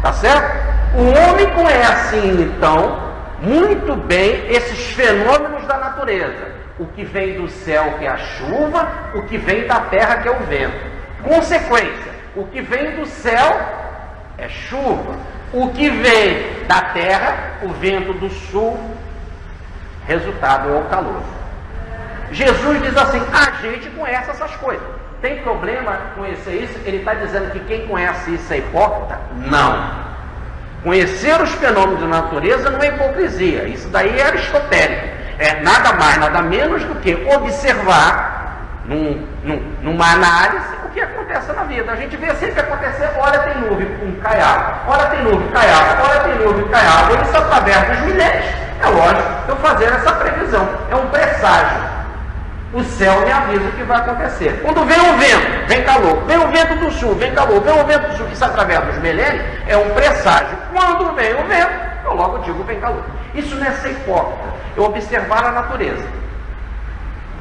Tá certo? O homem conhece, então, muito bem esses fenômenos da natureza. O que vem do céu, que é a chuva, o que vem da terra, que é o vento. Consequência, o que vem do céu é chuva. O que vem da terra, o vento do sul, resultado é o calor. Jesus diz assim, a gente conhece essas coisas. Tem problema conhecer isso? Ele está dizendo que quem conhece isso é hipócrita? Não. Conhecer os fenômenos da natureza não é hipocrisia. Isso daí é aristotélico. É nada mais, nada menos do que observar numa análise o que acontece na vida. A gente vê sempre acontecer, olha tem nuvem, cai água, olha tem nuvem, cai água, olha tem nuvem, cai água. Isso através dos milênios. É lógico eu fazer essa previsão. É um presságio. O céu me avisa o que vai acontecer. Quando vem o vento, vem calor. Vem o vento do sul, vem calor. Vem o vento do sul, isso através dos milênios é um presságio. Quando vem o vento, eu logo digo vem calor. Isso não é ser hipócrita, é observar a natureza.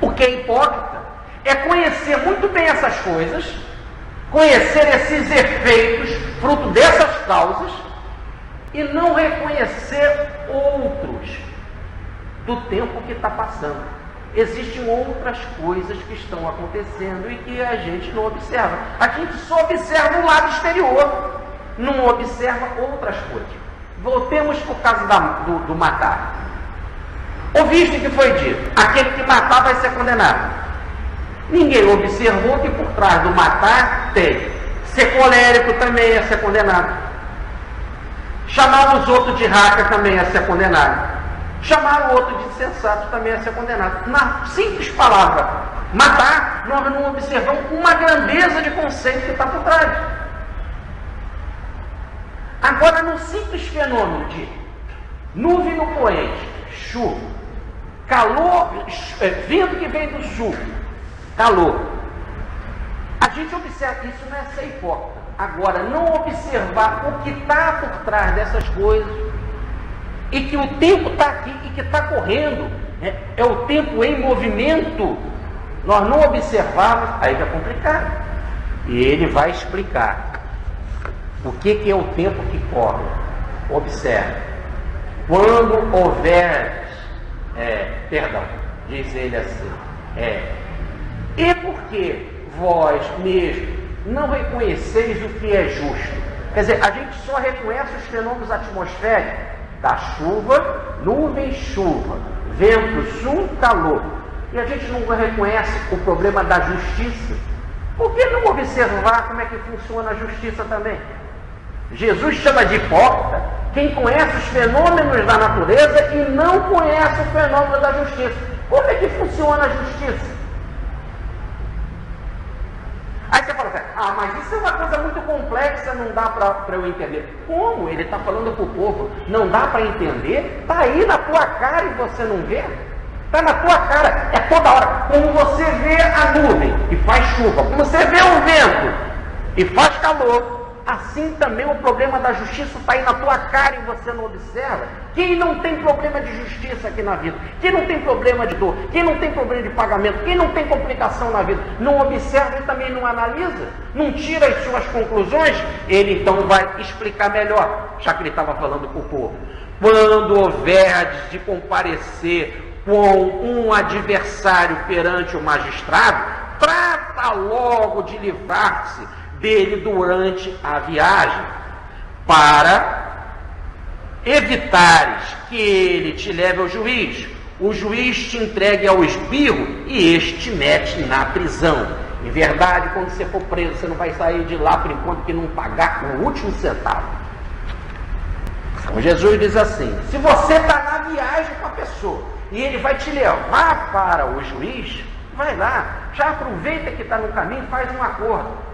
O que é hipócrita é conhecer muito bem essas coisas, conhecer esses efeitos, fruto dessas causas, e não reconhecer outros do tempo que está passando. Existem outras coisas que estão acontecendo e que a gente não observa. A gente só observa o lado exterior, não observa outras coisas. Voltemos para o caso do matar. Ouviste o que foi dito? Aquele que matar vai ser condenado. Ninguém observou que por trás do matar tem ser colérico também é ser condenado. Chamar os outros de raca também é ser condenado. Chamar o outro de insensato também é ser condenado. Na simples palavra matar, nós não observamos uma grandeza de conceito que está por trás. Agora, no simples fenômeno de nuvem no poente, chuva, calor, vento que vem do sul, calor. A gente observa, isso não é ser hipócrita. Agora, não observar o que está por trás dessas coisas, e que o tempo está aqui e que está correndo, é o tempo em movimento, nós não observamos, aí que é complicado. E ele vai explicar o que é o tempo que corre. Observe, quando houver, diz ele assim, e porque vós mesmos não reconheceis o que é justo. Quer dizer, a gente só reconhece os fenômenos atmosféricos da chuva, nuvem, chuva, vento, sul, calor. E a gente não reconhece o problema da justiça. Por que não observar como é que funciona a justiça também? Jesus chama de hipócrita quem conhece os fenômenos da natureza e não conhece o fenômeno da justiça. Como é que funciona a justiça? Aí você fala assim, mas isso é uma coisa muito complexa, não dá para eu entender. Como? Ele está falando para o povo, não dá para entender? Está aí na tua cara e você não vê? Está na tua cara, é toda hora. Como você vê a nuvem e faz chuva, como você vê o vento e faz calor, assim também o problema da justiça está aí na tua cara e você não observa. Quem não tem problema de justiça aqui na vida, quem não tem problema de dor, quem não tem problema de pagamento, quem não tem complicação na vida, não observa e também não analisa, não tira as suas conclusões, ele então vai explicar melhor, já que ele estava falando para o povo. Quando houverdes de comparecer com um adversário perante o magistrado, trata logo de livrar-se dele durante a viagem, para evitares que ele te leve ao juiz, o juiz te entregue ao esbirro e este te mete na prisão. Em verdade, quando você for preso, você não vai sair de lá por enquanto que não pagar o último centavo. Então Jesus diz assim, se você está na viagem com a pessoa e ele vai te levar para o juiz, vai lá, já aproveita que está no caminho e faz um acordo.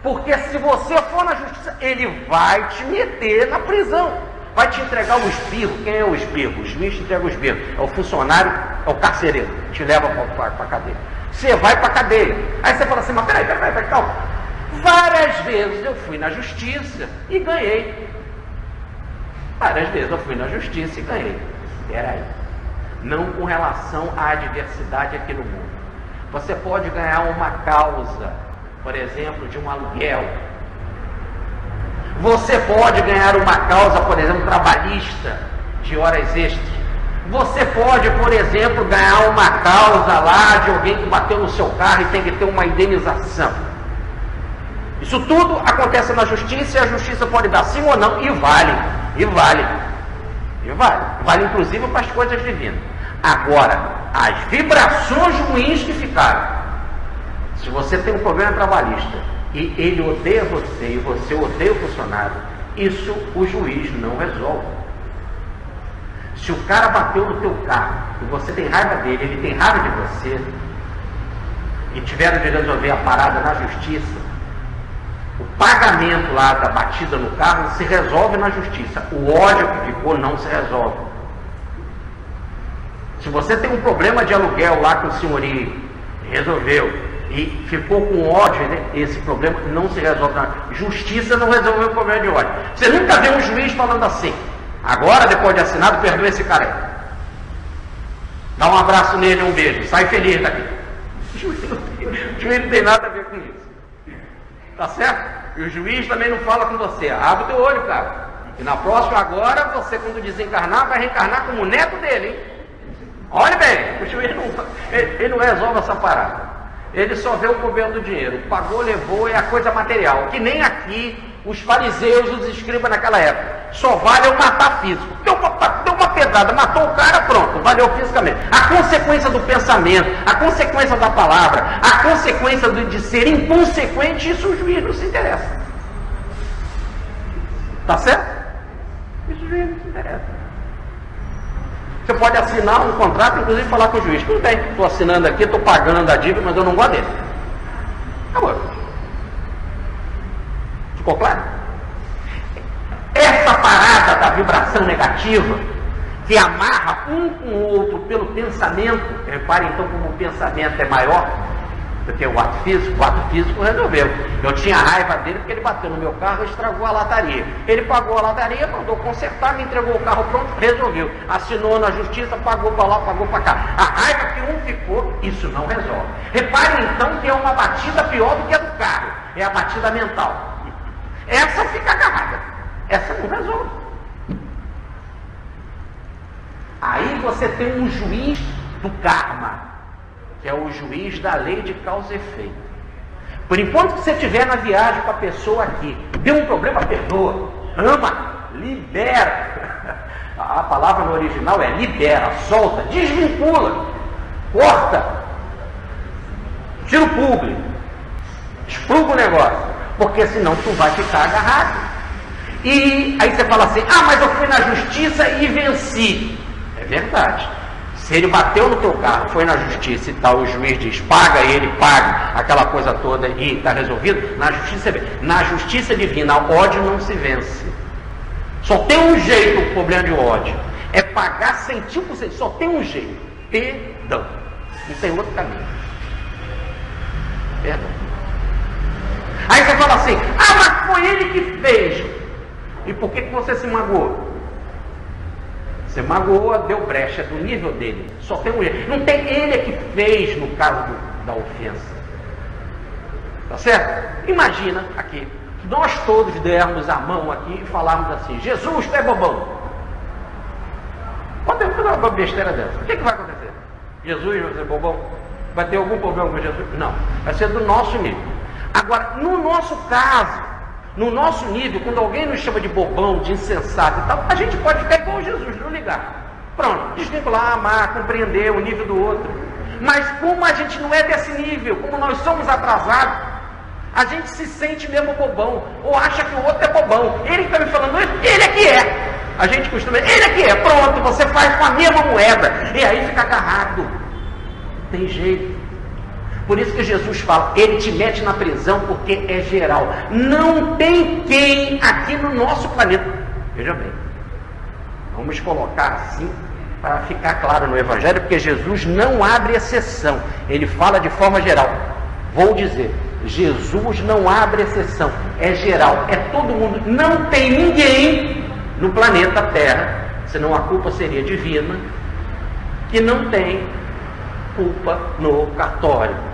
Porque se você for na justiça, ele vai te meter na prisão, vai te entregar o esbirro. Quem é o esbirro? O juiz te entrega o esbirro, é o funcionário, é o carcereiro, te leva para a cadeia. Você vai para a cadeia, aí você fala assim, mas peraí, calma. Várias vezes eu fui na justiça e ganhei. Várias vezes eu fui na justiça e ganhei. Peraí, não com relação à adversidade aqui no mundo. Você pode ganhar uma causa, por exemplo, de um aluguel. Você pode ganhar uma causa, por exemplo, trabalhista, de horas extras. Você pode, por exemplo, ganhar uma causa lá de alguém que bateu no seu carro e tem que ter uma indenização. Isso tudo acontece na justiça e a justiça pode dar sim ou não, e vale. Vale inclusive para as coisas divinas. Agora, as vibrações ruins que ficaram, se você tem um problema trabalhista e ele odeia você e você odeia o funcionário, isso o juiz não resolve. Se o cara bateu no teu carro e você tem raiva dele, ele tem raiva de você, e tiveram de resolver a parada na justiça, o pagamento lá da batida no carro se resolve na justiça. O ódio que ficou não se resolve. Se você tem um problema de aluguel lá com o senhorio, resolveu, e ficou com ódio, né? Esse problema não se resolve. Justiça não resolveu o problema de ódio. Você nunca vê um juiz falando assim, agora depois de assinado, perdoa esse cara aí, dá um abraço nele, um beijo, sai feliz daqui. O juiz não tem nada a ver com isso, tá certo? E o juiz também não fala com você, abre o teu olho, cara, e na próxima agora, você quando desencarnar, vai reencarnar como neto dele, hein? Olha bem, o juiz ele não resolve essa parada. Ele só vê o problema do dinheiro. Pagou, levou, é a coisa material. Que nem aqui os fariseus, os escribas naquela época. Só vale eu matar físico. Deu uma pedrada, matou o cara, pronto, valeu fisicamente. A consequência do pensamento, a consequência da palavra, a consequência de ser inconsequente, isso o juiz não se interessa. Tá certo? Isso o juiz não se interessa. Você pode assinar um contrato, inclusive falar com o juiz, tudo bem, estou assinando aqui, estou pagando a dívida, mas eu não gosto dele. Acabou. Ficou claro? Essa parada da vibração negativa que amarra um com o outro pelo pensamento. Repare então como o pensamento é maior do que o ato físico resolveu. Eu tinha raiva dele porque ele bateu no meu carro e estragou a lataria. Ele pagou a lataria, mandou consertar, me entregou o carro pronto, resolveu. Assinou na justiça, pagou para lá, pagou para cá. A raiva que um ficou, isso não resolve. Repare então que é uma batida pior do que a do carro. É a batida mental. Essa fica agarrada. Essa não resolve. Aí você tem um juiz do karma, que é o juiz da lei de causa e efeito. Por enquanto que você estiver na viagem com a pessoa aqui, deu um problema, perdoa, ama, libera. A palavra no original é libera, solta, desvincula, corta, tira o público, expluga o negócio, porque senão tu vai ficar agarrado. E aí você fala assim, mas eu fui na justiça e venci. É verdade. Se ele bateu no teu carro, foi na justiça e tal, o juiz diz, paga, e ele paga, aquela coisa toda e está resolvido, na justiça divina, ódio não se vence. Só tem um jeito o problema de ódio, é pagar 100%, só tem um jeito, perdão. Não tem outro caminho. Perdão. Aí você fala assim, mas foi ele que fez. E por que você se magoou? Você magoou, deu brecha, do nível dele. Só tem um jeito. Não tem ele que fez no caso da ofensa. Tá certo? Imagina aqui, que nós todos dermos a mão aqui e falarmos assim, Jesus, tu é bobão. Pode ter uma besteira dessa. O que vai acontecer? Jesus vai ser bobão? Vai ter algum problema com Jesus? Não. Vai ser do nosso nível. Agora, no nosso caso, no nosso nível, quando alguém nos chama de bobão, de insensato e tal, a gente pode ficar igual Jesus, não ligar. Pronto, desvincular, amar, compreender o nível do outro. Mas como a gente não é desse nível, como nós somos atrasados, a gente se sente mesmo bobão, ou acha que o outro é bobão. Ele que está me falando isso, ele é que é. A gente costuma, ele é que é. Pronto, você faz com a mesma moeda. E aí fica agarrado. Não tem jeito. Por isso que Jesus fala, ele te mete na prisão porque é geral. Não tem quem aqui no nosso planeta. Veja bem, vamos colocar assim para ficar claro no Evangelho, porque Jesus não abre exceção. Ele fala de forma geral. Vou dizer, Jesus não abre exceção. É geral, é todo mundo. Não tem ninguém no planeta Terra, senão a culpa seria divina, que não tem culpa no cartório.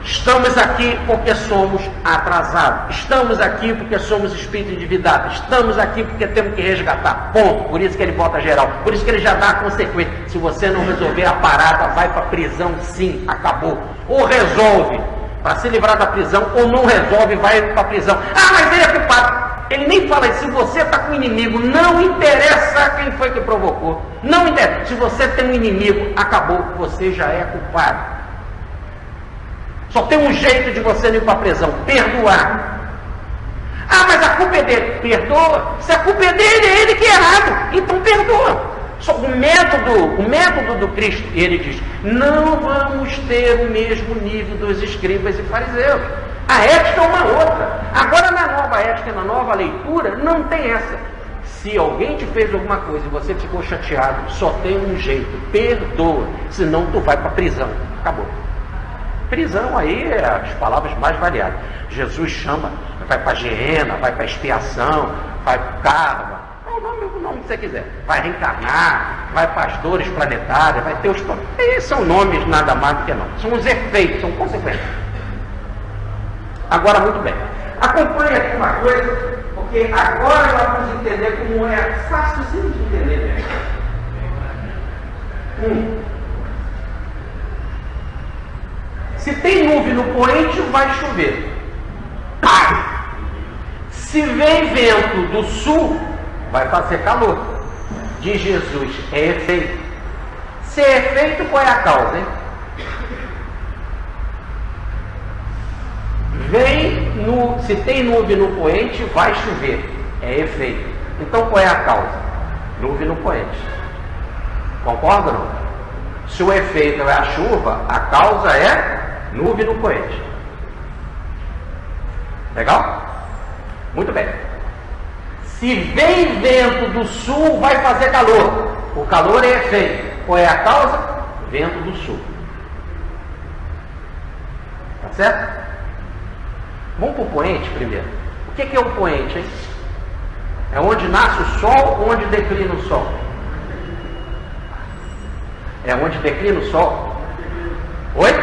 Estamos aqui porque somos atrasados. Estamos aqui porque somos espírito endividado. Estamos aqui porque temos que resgatar. Ponto. Por isso que ele bota geral. Por isso que ele já dá a consequência. Se você não resolver a parada, vai para a prisão, sim. Acabou. Ou resolve para se livrar da prisão, ou não resolve, vai para a prisão. Mas ele é culpado. Ele nem fala isso. Se você está com um inimigo, não interessa quem foi que provocou. Não interessa. Se você tem um inimigo, acabou. Você já é culpado. Só tem um jeito de você não ir para a prisão, perdoar. Mas a culpa é dele. Perdoa. Se a culpa é dele, é ele que é errado. Então perdoa. Só o método do Cristo, ele diz, não vamos ter o mesmo nível dos escribas e fariseus. A ética é uma outra. Agora na nova ética, na nova leitura, não tem essa. Se alguém te fez alguma coisa e você ficou chateado, só tem um jeito, perdoa. Senão tu vai para a prisão. Acabou. Prisão aí é as palavras mais variadas. Jesus chama, vai para a geena, vai para a expiação, vai para o karma, o nome que você quiser. Vai reencarnar, vai para as dores planetárias, vai ter os... Esses são nomes nada mais do que não. São os efeitos, são consequências. Agora, muito bem. Acompanhe aqui uma coisa, porque agora nós vamos entender como é fácil de entender. Se tem nuvem no poente, vai chover. Se vem vento do sul, vai fazer calor. Diz Jesus, é efeito. Se é efeito, qual é a causa, hein? Se tem nuvem no poente, vai chover. É efeito. Então qual é a causa? Nuvem no poente. Concorda ou não? Se o efeito é a chuva, a causa é nuvem no poente. Legal? Muito bem. Se vem vento do sul, vai fazer calor. O calor é efeito. Qual é a causa? Vento do sul. Tá certo? Vamos para o poente primeiro. O que é o poente, hein? É onde nasce o sol ou onde declina o sol? É onde declina o sol. Oi?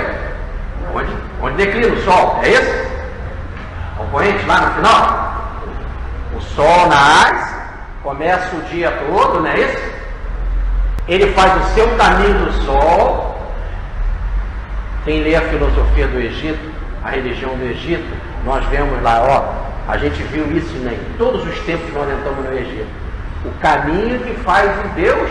Onde declina o sol, é isso? O poente lá no final? O sol nasce, começa o dia todo, não é isso? Ele faz o seu caminho do sol. Quem lê a filosofia do Egito, a religião do Egito, nós vemos lá, ó, a gente viu isso em todos os tempos que nós entramos no Egito. O caminho que faz o Deus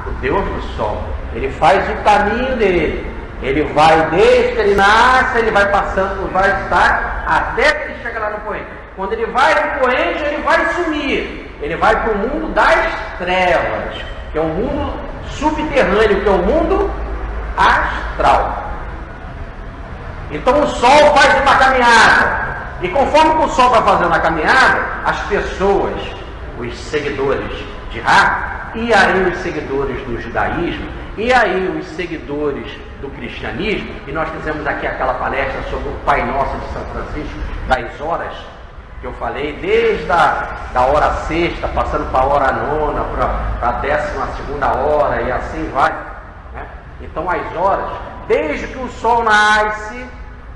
o Deus do sol. Ele faz o caminho dele. Ele vai, desde que ele nasce, ele vai passando, vai estar, até que ele chega lá no poente. Quando ele vai no poente, ele vai sumir. Ele vai para o mundo das trevas, que é o mundo subterrâneo, que é o mundo astral. Então o sol faz uma caminhada. E conforme o sol vai fazendo a caminhada, as pessoas, os seguidores de Ra, e aí os seguidores do judaísmo, e aí os seguidores do cristianismo, e nós fizemos aqui aquela palestra sobre o Pai Nosso de São Francisco, das horas, que eu falei, desde a hora sexta, passando para a hora nona, para a 12ª hora, e assim vai. Né? Então as horas, desde que o sol nasce,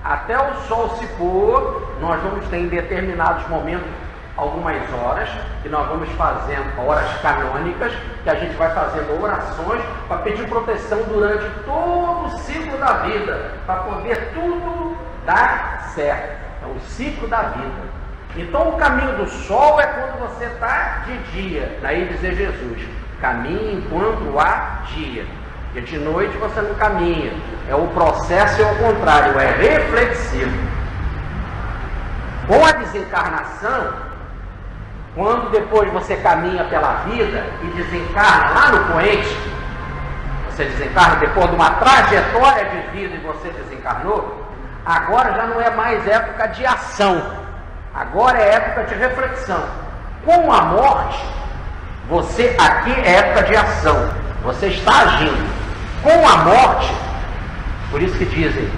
até o sol se pôr, nós vamos ter em determinados momentos algumas horas, que nós vamos fazendo, horas canônicas, que a gente vai fazendo orações para pedir proteção durante todo o ciclo da vida, para poder tudo dar certo. É o ciclo da vida. Então o caminho do sol é quando você está de dia. Daí dizer Jesus, caminhe enquanto há dia. E de noite você não caminha. É o processo é o contrário, é reflexivo. Com a desencarnação, quando depois você caminha pela vida e desencarna lá no poente, você desencarna depois de uma trajetória de vida e você desencarnou, agora já não é mais época de ação, agora é época de reflexão. Com a morte, você aqui é época de ação, você está agindo. Com a morte, por isso que dizem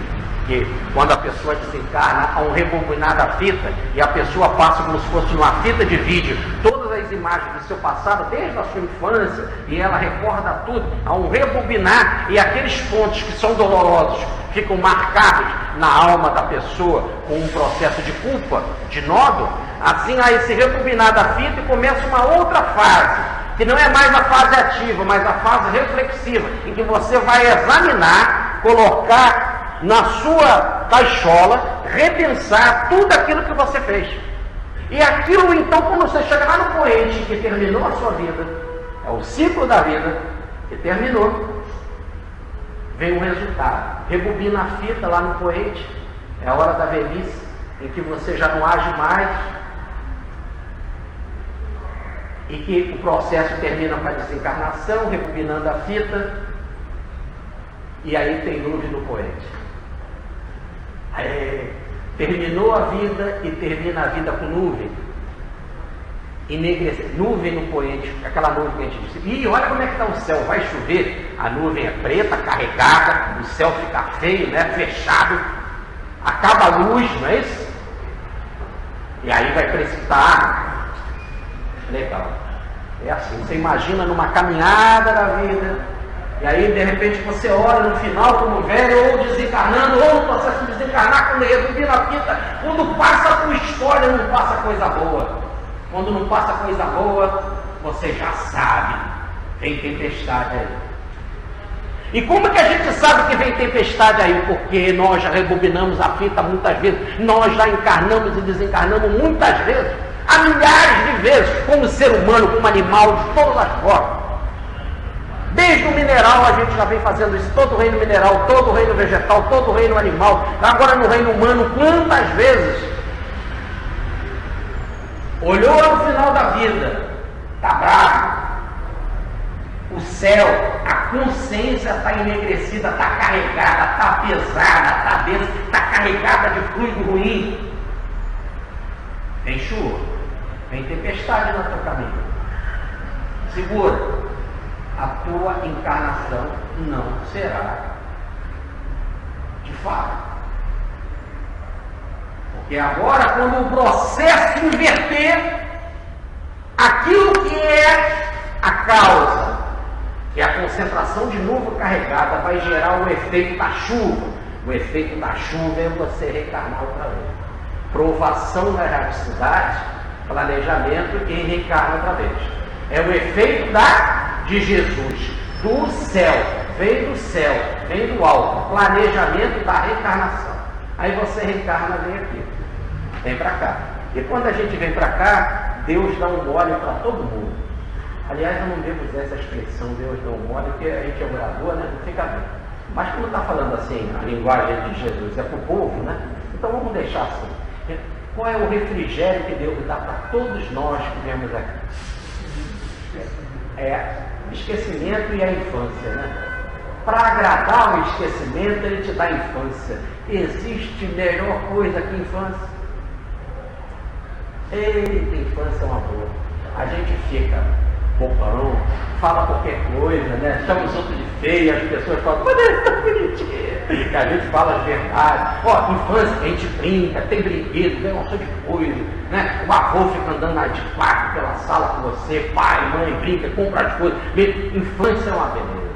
que quando a pessoa desencarna, há um rebobinar da fita e a pessoa passa como se fosse numa fita de vídeo todas as imagens do seu passado, desde a sua infância, e ela recorda tudo, há um rebobinar, e aqueles pontos que são dolorosos ficam marcados na alma da pessoa com um processo de culpa, de nódulo. Assim há esse rebobinar da fita e começa uma outra fase, que não é mais a fase ativa, mas a fase reflexiva, em que você vai examinar, colocar na sua caixola, repensar tudo aquilo que você fez. E aquilo então, quando você chega lá no poente que terminou a sua vida, é o ciclo da vida que terminou, vem o resultado. Rebobina a fita lá no poente, é a hora da velhice, em que você já não age mais, e que o processo termina com a desencarnação, rebobinando a fita, e aí tem nuvem no poente. Terminou a vida e termina a vida com nuvem. Enegrece, nuvem no poente, aquela nuvem que a gente disse, e olha como é que está o céu, vai chover, a nuvem é preta, carregada, o céu fica feio, né, fechado, acaba a luz, não é isso? E aí vai precipitar. Legal. É assim, você imagina numa caminhada da vida, e aí de repente você olha no final como velho, ou desencarnando, ou no processo de desencarnar, quando rebobina a fita, quando passa por história, não passa coisa boa. Quando não passa coisa boa, você já sabe, tem tempestade aí. E como que a gente sabe que vem tempestade aí? Porque nós já rebobinamos a fita muitas vezes, nós já encarnamos e desencarnamos muitas vezes, há milhares de vezes, como ser humano, como animal, de todas as formas. Desde o mineral a gente já vem fazendo isso, todo o reino mineral, todo o reino vegetal, todo o reino animal, agora no reino humano, quantas vezes? Olhou no final da vida, está bravo, o céu, a consciência está enegrecida, está carregada, está pesada, está densa, está carregada de fluido ruim. Tem chuva. Vem tempestade no teu caminho. Segura. A tua encarnação não será de fato. Porque agora, quando o processo inverter, aquilo que é a causa, que é a concentração de nuvem carregada, vai gerar o efeito da chuva. O efeito da chuva é você reencarnar outra vez. Provação na erraticidade, planejamento e reencarna outra vez. É o efeito de Jesus, do céu, vem do alto, planejamento da reencarnação. Aí você reencarna, vem aqui, vem para cá. E quando a gente vem para cá, Deus dá um mole para todo mundo. Aliás, eu não devo usar essa expressão, Deus dá um mole, porque a gente é orador, né? Não fica bem. Mas quando está falando assim, a linguagem de Jesus é para o povo, né? Então vamos deixar assim. Qual é o refrigério que Deus dá para todos nós que viemos aqui? É esquecimento e a infância, né? Para agradar o esquecimento, ele te dá a infância. Existe melhor coisa que infância? Eita, infância é uma boa. A gente fica bobão, fala qualquer coisa, né? Chama os outros de feio, as pessoas falam, mas ele é tão bonitinho. Que a gente fala as verdades. Ó, infância, a gente brinca, tem brinquedo, tem uma opção de coisa, né? O avô fica andando de quatro pela sala com você, pai, mãe, brinca, compra as coisas. Infância é uma beleza.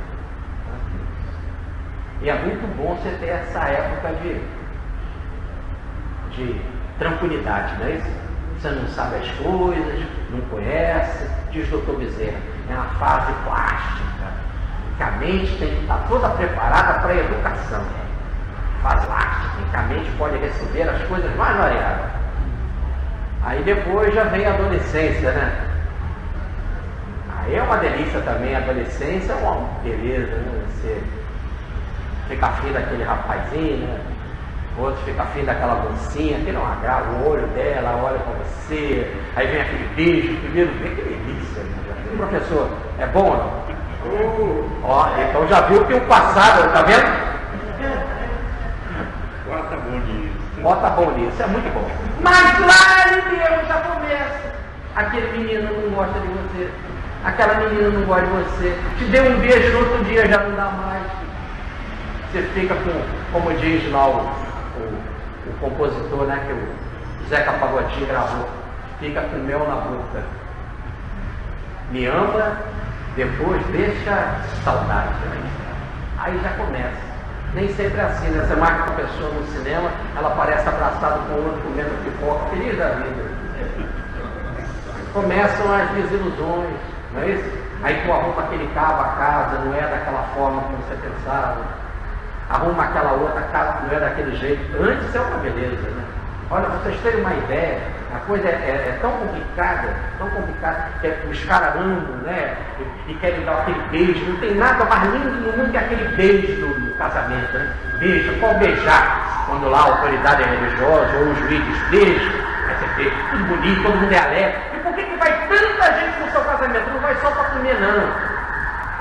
E é muito bom você ter essa época de tranquilidade, não é isso? Você não sabe as coisas, não conhece, diz o doutor Bezerra, é uma fase plástica, que a mente tem que estar toda preparada para a educação. Fase plástica, que a mente pode receber as coisas mais variadas. Aí depois já vem a adolescência, né? Aí é uma delícia também, a adolescência é uma beleza, né? Você fica afim daquele rapazinho, né? Outro fica afim daquela mocinha, que não agrada, o olho dela, olha para você, aí vem aquele beijo, primeiro beijo, que delícia, né? Professor, é bom ou não? Ó, então já viu que o passado, tá vendo? Bota bom nisso. Bota bom nisso, é muito bom. Mas lá em Deus já começa. Aquele menino não gosta de você, aquela menina não gosta de você, te deu um beijo no outro dia, já não dá mais. Você fica com, como diz lá o compositor, né, que o Zeca Pagodinho gravou, fica com mel na boca. Me ama, depois deixa saudade. Aí já começa. Nem sempre é assim, né? Você marca uma pessoa no cinema, ela aparece abraçada com o outro comendo pipoca, feliz da vida. Começam as desilusões, não é isso? Aí tu arruma aquele cabo, a casa não é daquela forma como você pensava. Arruma aquela outra casa, não é daquele jeito. Antes é uma beleza, né? Olha, vocês terem uma ideia, a coisa é tão complicada, que os caras andam, né? E querem dar aquele beijo. Não tem nada mais lindo no mundo que aquele beijo do casamento, né? Beijo, qual beijar? Quando lá a autoridade é religiosa ou o juiz diz beijo, aí você vê tudo bonito, todo mundo é alegre. E por que vai tanta gente no seu casamento? Não vai só para comer, não.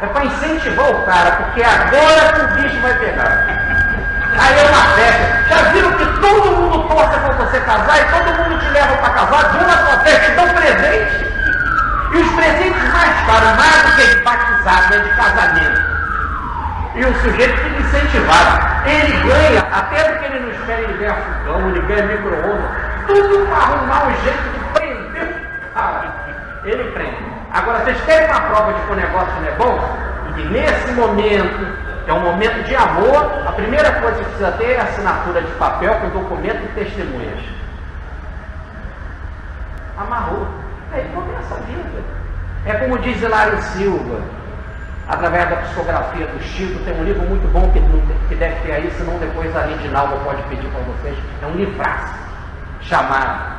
É para incentivar o cara, porque agora que o bicho vai pegar. Aí é uma festa. Já viram que todo mundo torce para você casar e todo mundo te leva para casar, vão na sua festa e dão presente. E os presentes mais caros, mais do que de batizado, né, de casamento. E o sujeito fica incentivado. Ele ganha, até do que ele não espera, ele ganha fogão, ele ganha micro-ondas. Tudo para arrumar um jeito de prender o cara. Ele prende. Agora, vocês querem uma prova de que o negócio não é bom? E nesse momento, que é um momento de amor, a primeira coisa que precisa ter é a assinatura de papel com documento e testemunhas. Amarrou. Aí começa a vida. É como diz Hilário Silva, através da psicografia do Chico, tem um livro muito bom que deve ter aí, senão depois a Lindinalva pode pedir para vocês. É um livraço chamado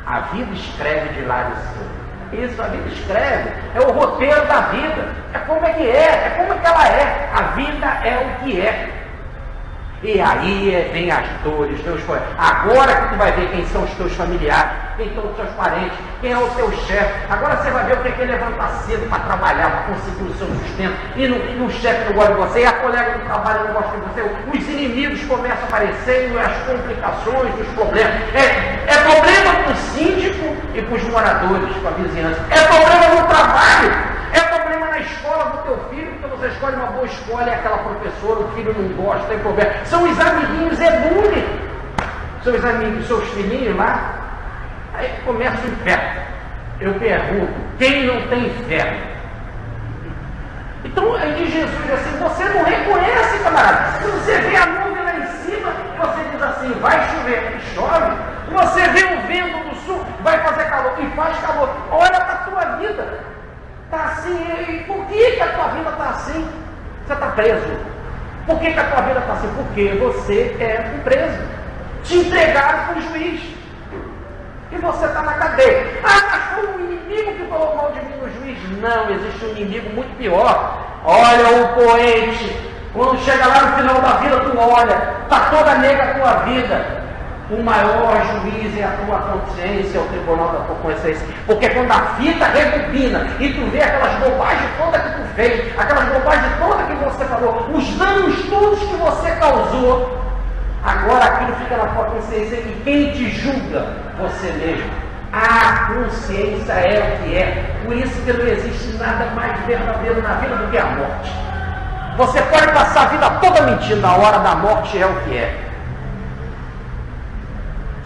A Vida Escreve de Hilário Silva. Isso, a vida escreve, é o roteiro da vida, é como é que ela é, a vida é o que é. E aí vem as dores, teus problemas. Agora que tu vai ver quem são os teus familiares, quem são os teus parentes, quem é o teu chefe. Agora você vai ver o que é levantar cedo para trabalhar, para conseguir o seu sustento. E o chefe não gosta de você, e a colega do trabalho não gosta de você. Os inimigos começam a aparecer, e as complicações, os problemas. É problema para o síndico e para os moradores, para a vizinhança. É problema no trabalho. É problema na escola do teu filho, porque você escolhe uma boa escola e aquela professora, o filho não gosta, tem problema. São os amiguinhos, é bullying. Seus amigos, seus filhinhos lá, aí começa o inferno. Eu pergunto, quem não tem fé? Então, aí diz Jesus assim, você não reconhece, camarada. Se você vê a nuvem lá em cima, você diz assim, vai chover, e chove. Você vê o vento do sul, vai fazer calor, e faz calor. Olha para a tua vida. Está assim, e por que a tua vida está assim? Você está preso. Por que a tua vida está assim? Porque você é um preso. Te entregaram para o juiz. E você está na cadeia. Ah, mas foi um inimigo que falou mal de mim no juiz. Não, existe um inimigo muito pior. Olha o poente. Quando chega lá no final da vida, tu olha, está toda negra a tua vida. O maior juiz é a tua consciência, é o tribunal da tua consciência. Porque quando a fita rebobina e tu vê aquelas bobagens todas que tu fez, aquelas bobagens todas que você falou, os danos todos que você causou, agora aquilo fica na tua consciência e quem te julga? Você mesmo. A consciência é o que é. Por isso que não existe nada mais verdadeiro na vida do que a morte. Você pode passar a vida toda mentindo, a hora da morte é o que é.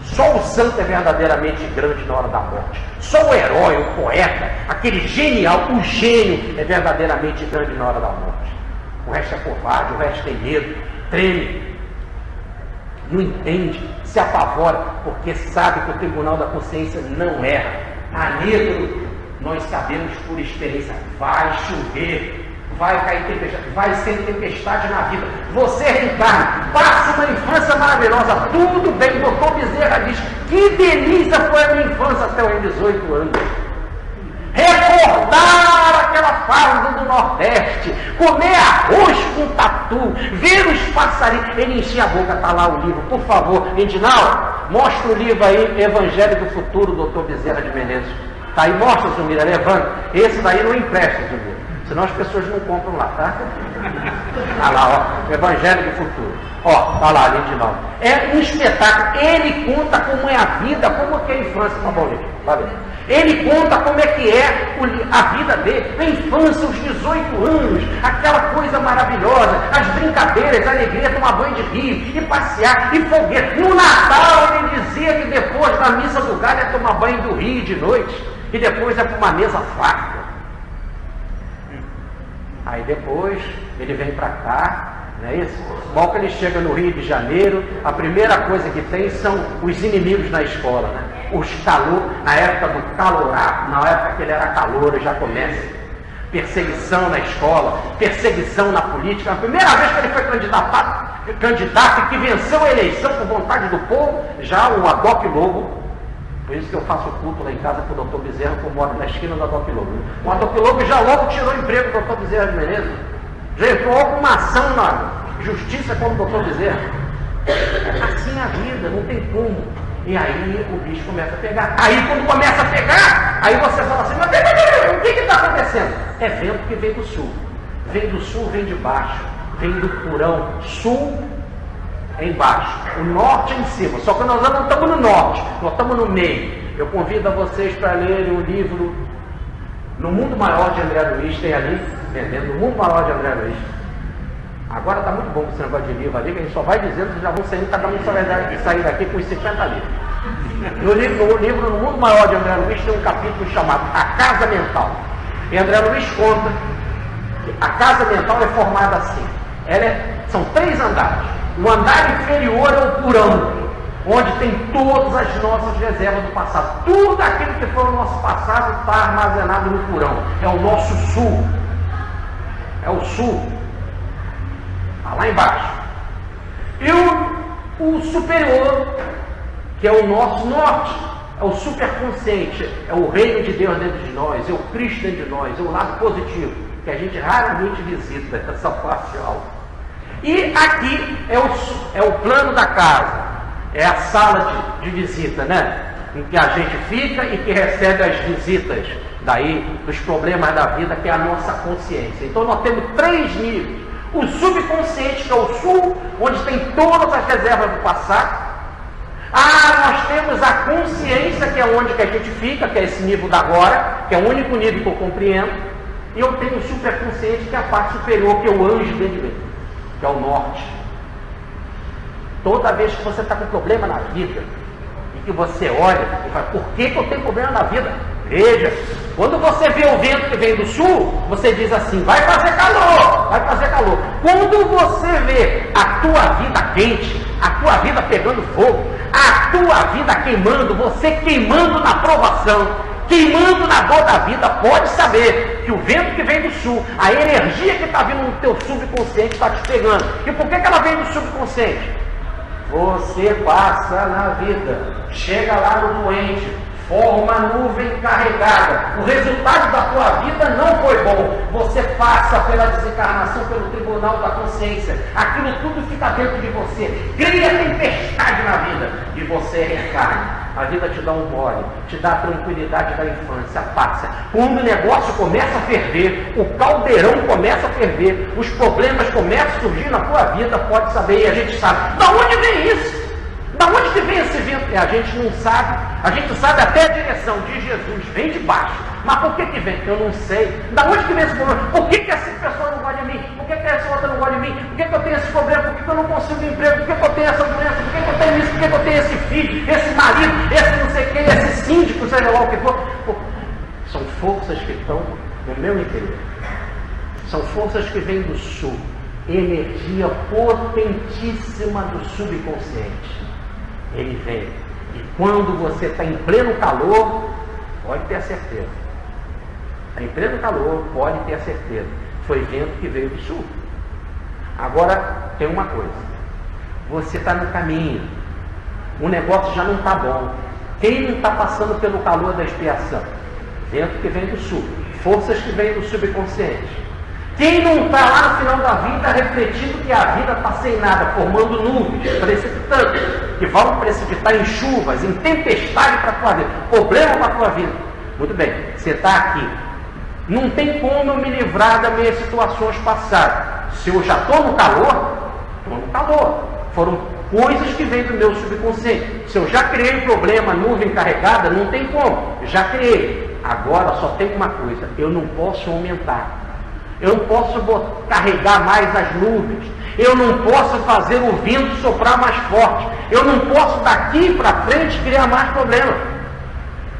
Só o santo é verdadeiramente grande na hora da morte. Só o herói, o poeta, aquele genial, o gênio é verdadeiramente grande na hora da morte. O resto é covarde, o resto tem medo, treme, não entende, se apavora, porque sabe que o tribunal da consciência não erra. A negro, nós sabemos por experiência, vai chover. Vai cair tempestade, vai ser tempestade na vida. Você, Ricardo, passa uma infância maravilhosa, tudo bem. O doutor Bezerra diz, que delícia foi a minha infância até os 18 anos. Recordar aquela fase do Nordeste, comer arroz com tatu, ver os passarinhos. Ele enchia a boca, está lá o livro, por favor. Edinal, mostra o livro aí, Evangelho do Futuro, doutor Bezerra de Menezes. Tá aí, mostra, Zumira, levanta. Esse daí não empresta, Zumira. Senão as pessoas não compram lá, tá? Olha lá, ó, Evangelho do Futuro. Ó, tá lá, Lindinaldo. É um espetáculo. Ele conta como é a vida, como que é a infância. Tá bom, gente? Valeu. Ele conta como é que é a vida dele, a infância, os 18 anos, aquela coisa maravilhosa, as brincadeiras, a alegria, tomar banho de rio, e passear, e foguete. No Natal ele dizia que depois da missa do galho é tomar banho do rio de noite, e depois é para uma mesa farta. Aí depois ele vem para cá, não é isso? Bom, que ele chega no Rio de Janeiro, a primeira coisa que tem são os inimigos na escola, né? Os calor, na época do calorato, na época que ele era calouro, já começa perseguição na escola, perseguição na política. A primeira vez que ele foi candidato e que venceu a eleição por vontade do povo, já o Adoc Lobo. Por isso que eu faço culto lá em casa com o doutor Bezerra, que eu moro na esquina do Adoc Lobo. O Adoc Lobo já logo tirou o emprego do doutor Bezerra de Menezes. Já entrou com uma ação na justiça contra o doutor Bezerra. Assim é a vida, não tem como. E aí o bicho começa a pegar. Aí quando começa a pegar, aí você fala assim, mas o que está acontecendo? É vento que vem do sul. Vem do sul, vem de baixo. Vem do porão. Sul embaixo, o norte em cima, só que nós não estamos no norte, nós estamos no meio. Eu convido a vocês para lerem o livro No Mundo Maior de André Luiz, tem ali, vendendo, O Mundo Maior de André Luiz. Agora está muito bom esse negócio de livro ali, que a gente só vai dizendo que já vão saindo, cada um só vai sair daqui com os 50 livros. No livro No Mundo Maior de André Luiz tem um capítulo chamado A Casa Mental. E André Luiz conta que a casa mental é formada assim, são 3 andares. O andar inferior é o porão, onde tem todas as nossas reservas do passado. Tudo aquilo que foi o nosso passado está armazenado no porão. É o nosso sul. É o sul. Está lá embaixo. E o superior, que é o nosso norte, é o superconsciente, é o reino de Deus dentro de nós, é o Cristo dentro de nós, é o lado positivo, que a gente raramente visita, essa parte alta. E aqui é o plano da casa, é a sala de visita, né? Em que a gente fica e que recebe as visitas daí, dos problemas da vida, que é a nossa consciência. Então nós temos 3 níveis. O subconsciente, que é o sul, onde tem todas as reservas do passado. Nós temos a consciência, que é onde que a gente fica, que é esse nível da agora, que é o único nível que eu compreendo. E eu tenho o superconsciente, que é a parte superior, que é o anjo dentro de mim, que é o norte. Toda vez que você está com problema na vida, e que você olha e fala, por que eu tenho problema na vida? Veja, quando você vê o vento que vem do sul, você diz assim, vai fazer calor, vai fazer calor. Quando você vê a tua vida quente, a tua vida pegando fogo, a tua vida queimando, você queimando na provação, queimando na dor da vida, pode saber que o vento que vem do sul, a energia que está vindo no teu subconsciente está te pegando. E por que ela vem do subconsciente? Você passa na vida, chega lá no doente, forma nuvem carregada. O resultado da tua vida não foi bom. Você passa pela desencarnação, pelo tribunal da consciência. Aquilo tudo fica dentro de você. Cria tempestade na vida e você reencarna. A vida te dá um mole, te dá a tranquilidade da infância, a paz. Quando o negócio começa a ferver, o caldeirão começa a ferver, os problemas começam a surgir na tua vida, pode saber, e a gente sabe. Da onde vem isso? Da onde que vem esse vento? A gente não sabe. A gente sabe até a direção de Jesus, vem de baixo. Mas por que vem? Eu não sei. Da onde que vem esse problema? Por que essa pessoa não gosta de mim? Por que essa outra não gosta de mim? Por que eu tenho esse problema? Por que eu não consigo emprego? Por que eu tenho essa doença? Por que eu tenho isso? Por que eu tenho esse filho? Esse marido? Esse não sei quem? Esse síndico? Seja lá o que for. São forças que estão no meu interior. São forças que vêm do sul. Energia potentíssima do subconsciente. Ele vem. E quando você está em pleno calor, pode ter a certeza. Está em pleno calor, pode ter a certeza. Foi vento que veio do sul. Agora, tem uma coisa. Você está no caminho. O negócio já não está bom. Quem não está passando pelo calor da expiação? Vento que vem do sul. Forças que vêm do subconsciente. Quem não está lá no final da vida refletindo que a vida está sem nada, formando nuvens, precipitando, que vão precipitar em chuvas, em tempestade para a tua vida, problema para a tua vida. Muito bem, você está aqui. Não tem como eu me livrar das minhas situações passadas. Se eu já estou no calor, estou no calor. Foram coisas que vêm do meu subconsciente. Se eu já criei um problema, nuvem carregada, não tem como. Já criei. Agora só tem uma coisa, eu não posso aumentar. Eu não posso carregar mais as nuvens. Eu não posso fazer o vento soprar mais forte. Eu não posso daqui para frente criar mais problemas.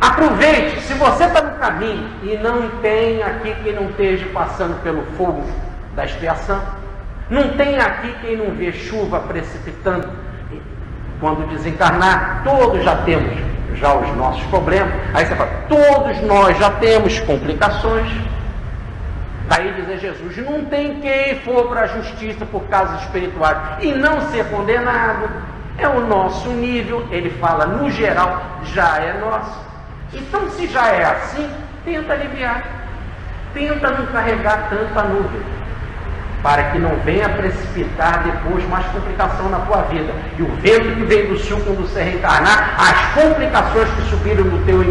Aproveite, se você está no caminho e não tem aqui quem não esteja passando pelo fogo da expiação, não tem aqui quem não vê chuva precipitando. Quando desencarnar, todos já temos já os nossos problemas. Aí você fala, todos nós já temos complicações. Daí dizer Jesus, não tem quem for para a justiça por causas espirituais e não ser condenado. É o nosso nível, ele fala no geral, já é nosso. Então se já é assim, tenta aliviar. Tenta não carregar tanta nuvem, para que não venha precipitar depois mais complicação na tua vida. E o vento que vem do sul quando você reencarnar, as complicações que subiram no teu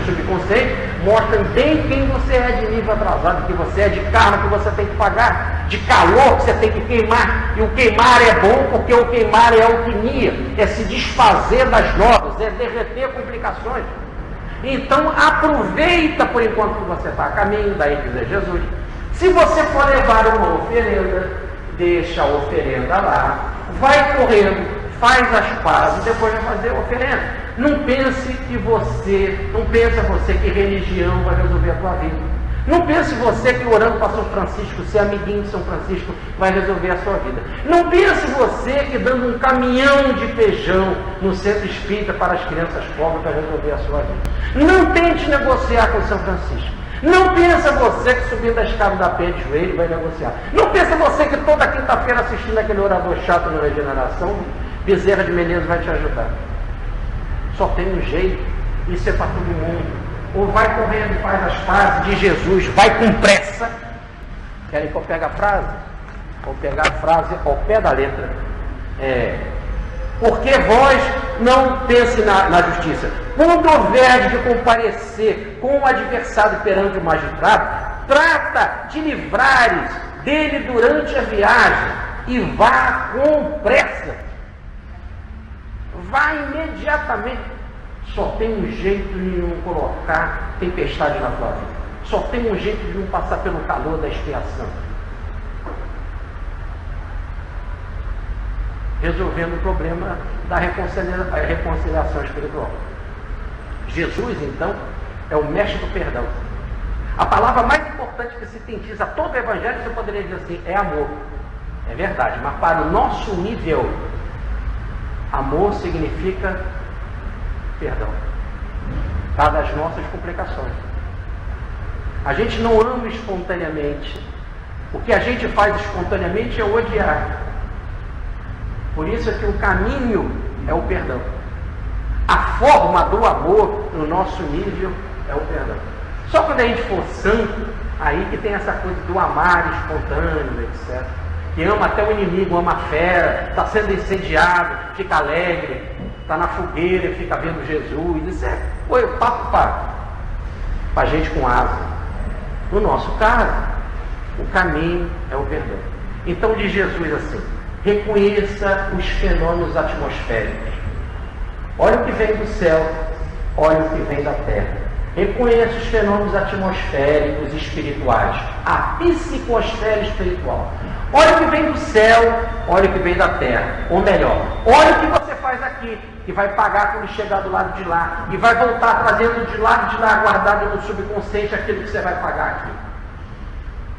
subconsciente, mostram bem quem você é de nível atrasado, que você é de karma que você tem que pagar, de calor que você tem que queimar. E o queimar é bom porque o queimar é alquimia, é se desfazer das novas, é derreter complicações. Então aproveita por enquanto que você está a caminho, daí dizer Jesus. Se você for levar uma oferenda, deixa a oferenda lá, vai correndo, faz as pazes e depois vai fazer a oferenda. Não pense você que religião vai resolver a tua vida. Não pense você que orando para São Francisco, ser amiguinho de São Francisco, vai resolver a sua vida. Não pense você que dando um caminhão de feijão no centro espírita para as crianças pobres vai resolver a sua vida. Não tente negociar com São Francisco. Não pensa você que subindo a escada da pé de joelho vai negociar. Não pensa você que toda quinta-feira assistindo aquele orador chato na regeneração, Bezerra de Menezes vai te ajudar. Só tem um jeito, isso é para todo mundo. Ou vai correndo, faz as pazes de Jesus, vai com pressa. Querem que eu pegue a frase? Vou pegar a frase ao pé da letra. Porque vós não pense na justiça. Quando houver de comparecer com o adversário perante o magistrado, trata de livrares dele durante a viagem e vá com pressa. Vá imediatamente. Só tem um jeito de não colocar tempestade na tua vida. Só tem um jeito de não passar pelo calor da expiação. Resolvendo o problema da reconciliação espiritual. Jesus, então, é o mestre do perdão. A palavra mais importante que sintetiza todo o Evangelho, você poderia dizer assim, é amor. É verdade, mas para o nosso nível, amor significa perdão. Para as nossas complicações. A gente não ama espontaneamente. O que a gente faz espontaneamente é odiar. Por isso é que o caminho é o perdão. A forma do amor no nosso nível é o perdão. Só quando a gente for santo, aí que tem essa coisa do amar espontâneo, etc. Que ama até o inimigo, ama a fera, está sendo incendiado, fica alegre, está na fogueira e fica vendo Jesus. Isso é papo para gente com asa. No nosso caso, o caminho é o perdão. Então diz Jesus assim: reconheça os fenômenos atmosféricos. Olha o que vem do céu, olha o que vem da terra. Reconheça os fenômenos atmosféricos espirituais, a psicosfera espiritual. Olha o que vem do céu, olha o que vem da terra. Ou melhor, olha o que você faz aqui, que vai pagar quando chegar do lado de lá, e vai voltar trazendo de lado de lá, guardado no subconsciente, aquilo que você vai pagar aqui.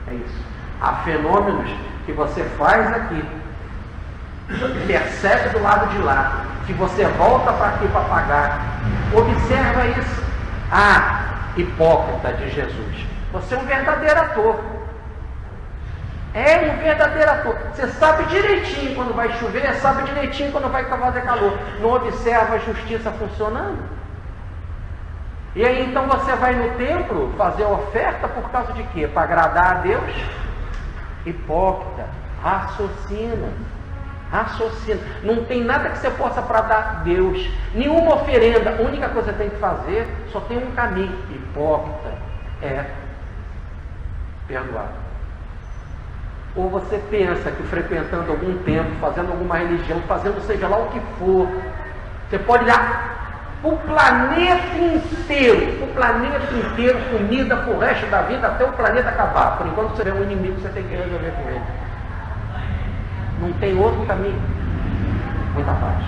É isso. Há fenômenos que você faz aqui, percebe do lado de lá, que você volta para aqui para pagar. Observa isso. Hipócrita de Jesus, você é um verdadeiro ator. É um verdadeiro ator. Você sabe direitinho quando vai chover, sabe direitinho quando vai fazer calor. Não observa a justiça funcionando. E aí então você vai no templo fazer oferta por causa de quê? Para agradar a Deus? Hipócrita, raciocina. Não tem nada que você possa para dar a Deus. Nenhuma oferenda. A única coisa que tem que fazer, só tem um caminho. Hipócrita é perdoar. Ou você pensa que frequentando algum templo, fazendo alguma religião, fazendo seja lá o que for, você pode dar para o planeta inteiro, comida para o resto da vida, até o planeta acabar. Por enquanto você vê um inimigo, você tem que resolver com ele. Não tem outro caminho. Muita paz.